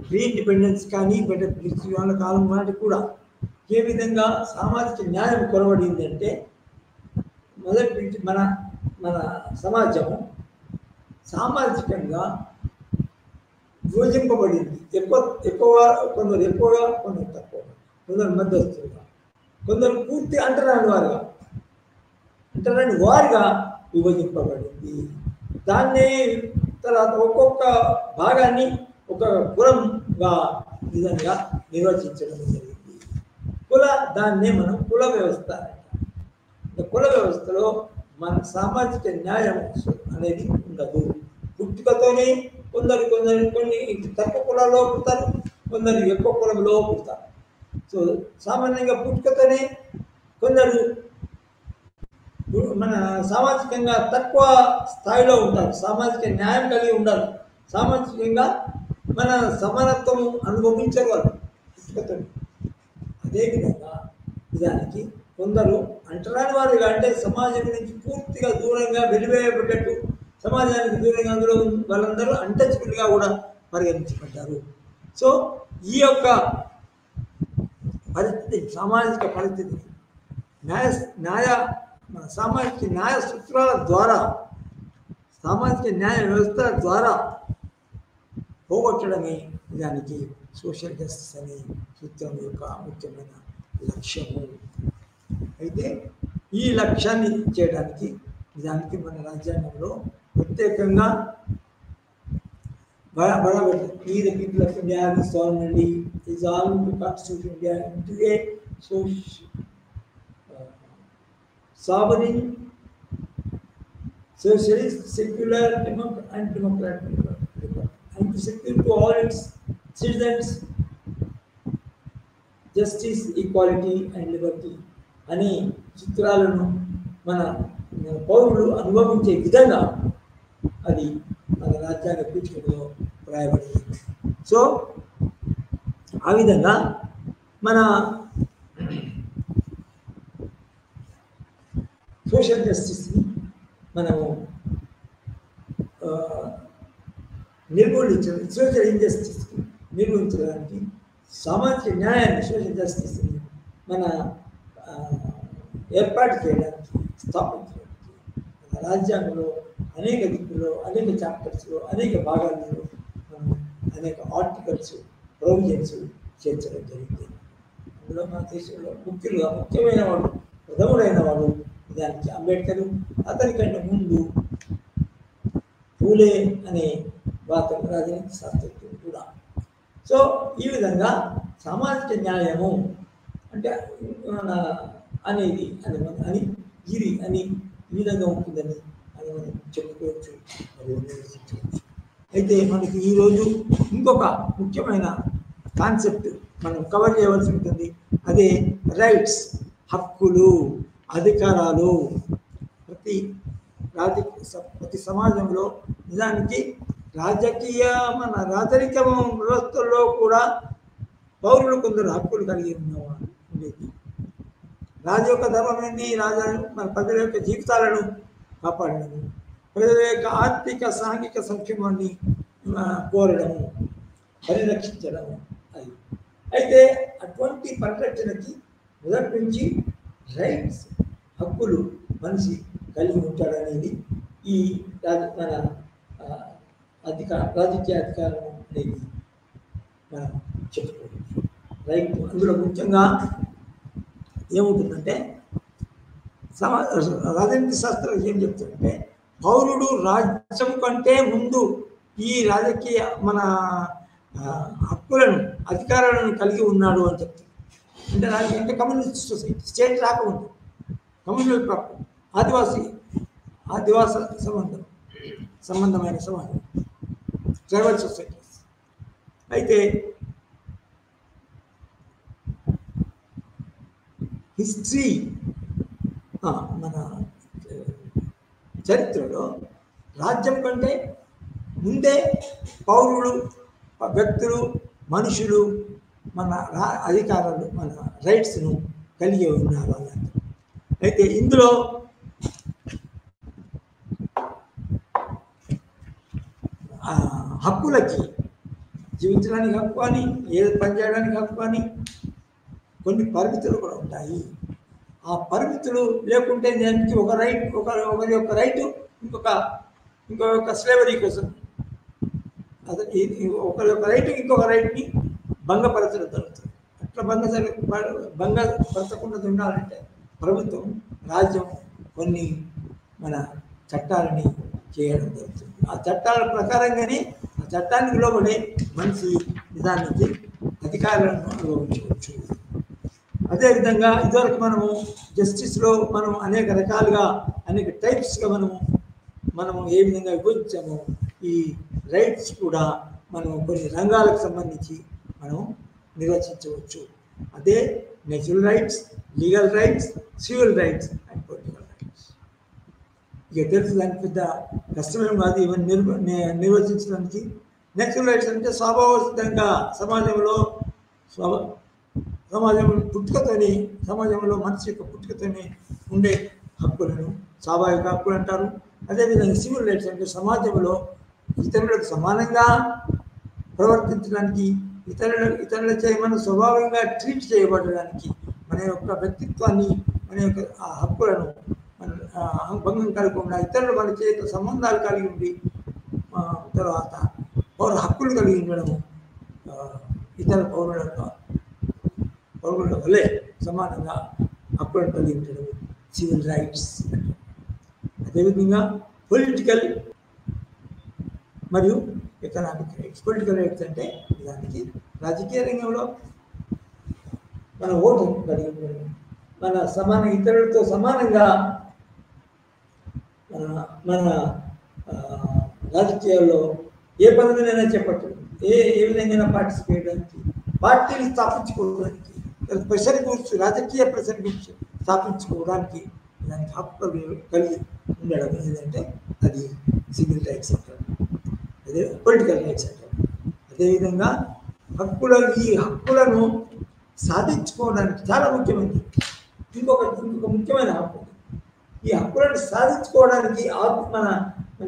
ప్రీ ఇండిపెండెన్స్ కానీ బ్రిటిష్ వాళ్ళ కాలం నాటి కూడా ఏ విధంగా సామాజిక న్యాయం కొరవడింది అంటే, మొదటి మన సమాజము సామాజికంగా విభజింపబడింది. కొందరు ఎక్కువగా, కొందరు తక్కువగా, కొందరు మధ్యస్థులుగా, కొందరు పూర్తి అంటరాని వారిగా విభజింపబడింది. దాన్ని తర్వాత ఒక్కొక్క భాగాన్ని ఒక కులంగా నిజంగా నిర్వచించడం జరిగింది. దాన్నే మనం కుల వ్యవస్థ. కుల వ్యవస్థలో మన సామాజిక న్యాయం అనేది ఉండదు. పుట్టుకతోనే కొన్ని తక్కువ కులాల్లో పుడతారు, కొందరు ఎక్కువ కులంలో పుడతారు. సో సామాన్యంగా పుట్టుకతోనే కొందరు మన సామాజికంగా తక్కువ స్థాయిలో ఉంటారు, సామాజిక న్యాయం కలిగి ఉండాలి, సామాజికంగా మన సమానత్వం అనుభవించరు వాళ్ళు పుట్టుకతో. అదేవిధంగా నిజానికి కొందరు అంటరాని వారిగా, అంటే సమాజం నుంచి పూర్తిగా దూరంగా వెలివేయబడ్డట్టు, సమాజానికి దూరంగా అందులో వాళ్ళందరూ అంటచ్చులుగా కూడా పరిగణించబడ్డారు. సో ఈ యొక్క పరిస్థితి, సామాజిక పరిస్థితి మన సామాజిక న్యాయ సూత్రాల ద్వారా, సామాజిక న్యాయ వ్యవస్థ ద్వారా పోగొట్టడమే నిజానికి సోషల్ జస్టిస్ అనే సూత్రం యొక్క ముఖ్యమైన లక్ష్యము. అయితే ఈ లక్ష్యాన్ని చేయడానికి నిజానికి మన రాజ్యాంగంలో ప్రత్యేకంగా the people of India have sovereignty, resolved to constitute India into a sovereign, socialist, secular, and democratic republic, and to secure to all its citizens justice, equality, and liberty అనే చిత్రాలను మన పౌరులు అనుభవించే విధంగా అది మన రాజ్యాంగ పీఠికలో రాయబడింది. సో ఆ విధంగా మన సోషల్ జస్టిస్ని మనము సోషల్ ఇంజస్టిస్ని నిర్మూలించడానికి, సామాజిక న్యాయాన్ని, సోషల్ జస్టిస్ని మన ఏర్పాటు చేయడానికి, స్థాపించడానికి మన రాజ్యాంగంలో అనేక దిక్కుల్లో, అనేక చాప్టర్స్లో, అనేక భాగాల్లో మనం అనేక ఆర్టికల్స్, ప్రొవిజన్స్ చేర్చడం జరిగింది. అందులో మన దేశంలో ముఖ్యమైన వాడు, ప్రథముడైన వాడు దానికి అంబేద్కర్. అతనికంటే ముందు పూలే అనే రాజనీతి శాస్త్రజ్ఞుడు కూడా. సో ఈ విధంగా సామాజిక న్యాయము అంటే అనేది అని గిరి అని ఈ విధంగా ఉంటుందని అని మనం చెప్పుకోవచ్చు, మరియు నిర్వచించవచ్చు. అయితే మనకి ఈరోజు ఇంకొక ముఖ్యమైన కాన్సెప్ట్ మనం కవర్ చేయవలసి ఉంటుంది. అదే రైట్స్, హక్కులు, అధికారాలు. ప్రతి సమాజంలో నిజానికి మన రాజరిక వ్యవస్థల్లో కూడా పౌరులు కొందరు హక్కులు కలిగి ఉన్నవారు ఉండేది. రాజు యొక్క ధర్మం ఏంటి? రాజు మన ప్రజల యొక్క జీవితాలను కాపాడడము, ప్రజల యొక్క ఆర్థిక సాంఘిక సంక్షేమాన్ని కోరడము, పరిరక్షించడము. అది అయితే అటువంటి పరిరక్షణకి మొదటి నుంచి రైట్స్, హక్కులు మనిషి కలిగి ఉంటాడనేది ఈ మన రాజకీయ అధికారం అనేది మనం చెప్పుకోవచ్చు. రైట్ అందులో ముఖ్యంగా ఏముంటుందంటే రాజనీతి శాస్త్రం ఏం చెప్తుందంటే పౌరుడు రాజ్యం కంటే ముందు ఈ రాజకీయ మన హక్కులను అధికారాలను కలిగి ఉన్నాడు అని చెప్తుంది. అంటే దానికి అంటే కమ్యూనిస్ట్ సొసైటీ, స్టేట్ రాకముందు కమ్యూనల్ ప్రాపర్టీ, ఆదివాస సంబంధమైన సమాజం, ట్రైబల్ సొసైటీస్. అయితే హిస్టరీ మన చరిత్రలో రాజ్యం కంటే ముందే పౌరులు, వ్యక్తులు, మనుషులు మన అధికారాలు, మన రైట్స్ను కలిగి ఉన్నారు అన్నట్టు. అయితే ఇందులో హక్కులకి జీవించడానికి హక్కు అని, ఏది పనిచేయడానికి హక్కు అని కొన్ని పరిమితులు కూడా ఉంటాయి. ఆ పరిమితులు లేకుంటే దానికి ఒక రైట్, ఒకరి యొక్క రైటు ఇంకొక స్లేవరీ కోసం అసలు ఒకరి యొక్క రైటు ఇంకొక రైట్ని భంగపరచడం జరుగుతుంది. అట్లా భంగపరచకుండా ఉండాలంటే ప్రభుత్వం, రాజ్యం కొన్ని మన చట్టాలని చేయడం జరుగుతుంది. ఆ చట్టాల ప్రకారంగానే ఆ చట్టానికి లోబడే మనిషి నిజానికి అధికారాలను అనుభవించవచ్చు. అదేవిధంగా ఇదివరకు మనము జస్టిస్లో మనం అనేక రకాలుగా, అనేక టైప్స్గా మనము ఏ విధంగా విభజించామో ఈ రైట్స్ కూడా మనం కొన్ని రంగాలకు సంబంధించి మనం నిర్వచించవచ్చు. అదే natural rights, legal rights, civil rights and political rights. ఇక తెలుసు, దానికి పెద్ద కష్టమేం కాదు ఇవన్నీ నిర్వచించడానికి. నేచురల్ రైట్స్ అంటే స్వాభావికంగా సమాజంలో సమాజంలో మనిషి యొక్క పుట్టుకతోనే ఉండే హక్కులను స్వాభావిక హక్కులు అంటారు. అదేవిధంగా సివిల్ రైట్స్ అంటే సమాజంలో ఇతరులకు సమానంగా ప్రవర్తించడానికి, ఇతరులచే మనం స్వభావంగా ట్రీట్ చేయబడడానికి, మన యొక్క వ్యక్తిత్వాన్ని, మన యొక్క హక్కులను భంగం కలగకుండా ఇతరులు మన చేత సంబంధాలు కలిగి ఉండి తర్వాత పౌర హక్కులు కలిగి ఉండడము, ఇతర పౌరుల వల్లే సమానంగా హక్కులను కలిగి ఉండడం సివిల్ రైట్స్. అదేవిధంగా పొలిటికల్ మరియు ఎకనామిక్ రైట్స్. పొలిటికల్ రైట్స్ అంటే దానికి రాజకీయ రంగంలో మన ఓటు కలిగి ఉండడం, మన ఇతరులతో సమానంగా మన రాజకీయాల్లో ఏ పదవినైనా చెప్పచ్చు, ఏ విధంగా పార్టిసిపేట్ చేయడానికి, పార్టీని స్థాపించుకోవడానికి, ప్రెషర్ గురించి, రాజకీయ ప్రెషర్ గురించి స్థాపించుకోవడానికి దానికి హక్కులు కలిగి ఉండడం ఏంటంటే అది సివిల్ రైట్స్ అంటారు, అదే పొలిటికల్ రైట్స్ అంటారు. అదేవిధంగా ఈ హక్కులను సాధించుకోవడానికి చాలా ముఖ్యమైనది ఇంకొక ముఖ్యమైన హక్కు. ఈ హక్కులను సాధించుకోవడానికి మన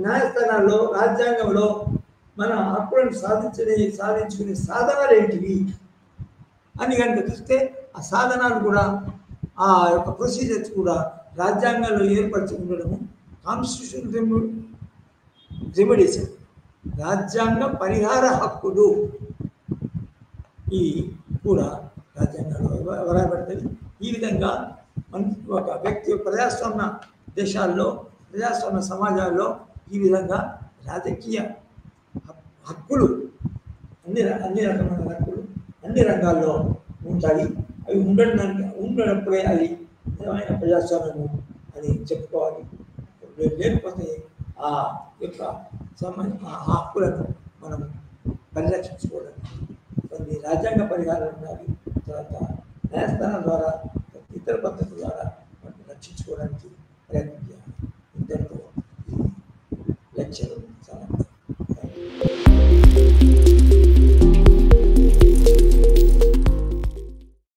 న్యాయస్థానాల్లో, రాజ్యాంగంలో మన హక్కులను సాధించుకునే సాధనాలు ఏంటివి అని కనుక చూస్తే ఆ సాధనాలు కూడా, ఆ యొక్క ప్రొసీజర్స్ కూడా రాజ్యాంగంలో ఏర్పరిచి ఉండడము కాన్స్టిట్యూషన్ రెమెడీస్, రాజ్యాంగ పరిహార హక్కులు ఈ కూడా రాజ్యాంగంలో వ్రాయబడతాయి. ఈ విధంగా ఒక వ్యక్తి ప్రజాస్వామ్య దేశాల్లో, ప్రజాస్వామ్య సమాజాల్లో ఈ విధంగా రాజకీయ హక్కులు, అన్ని రకమైన హక్కులు అన్ని రంగాల్లో ఉంటాయి. అవి ఉండనప్పుడే అది నిజమైన ప్రజాస్వామ్యము అని చెప్పుకోవాలి. లేకపోతే ఆ యొక్క హక్కులను మనం పరిరక్షించుకోవడానికి కొన్ని రాజ్యాంగ పరిహారాలు ఉండాలి. తర్వాత న్యాయస్థానం ద్వారా, ఇతర పద్ధతుల ద్వారా మనం రక్షించుకోవడానికి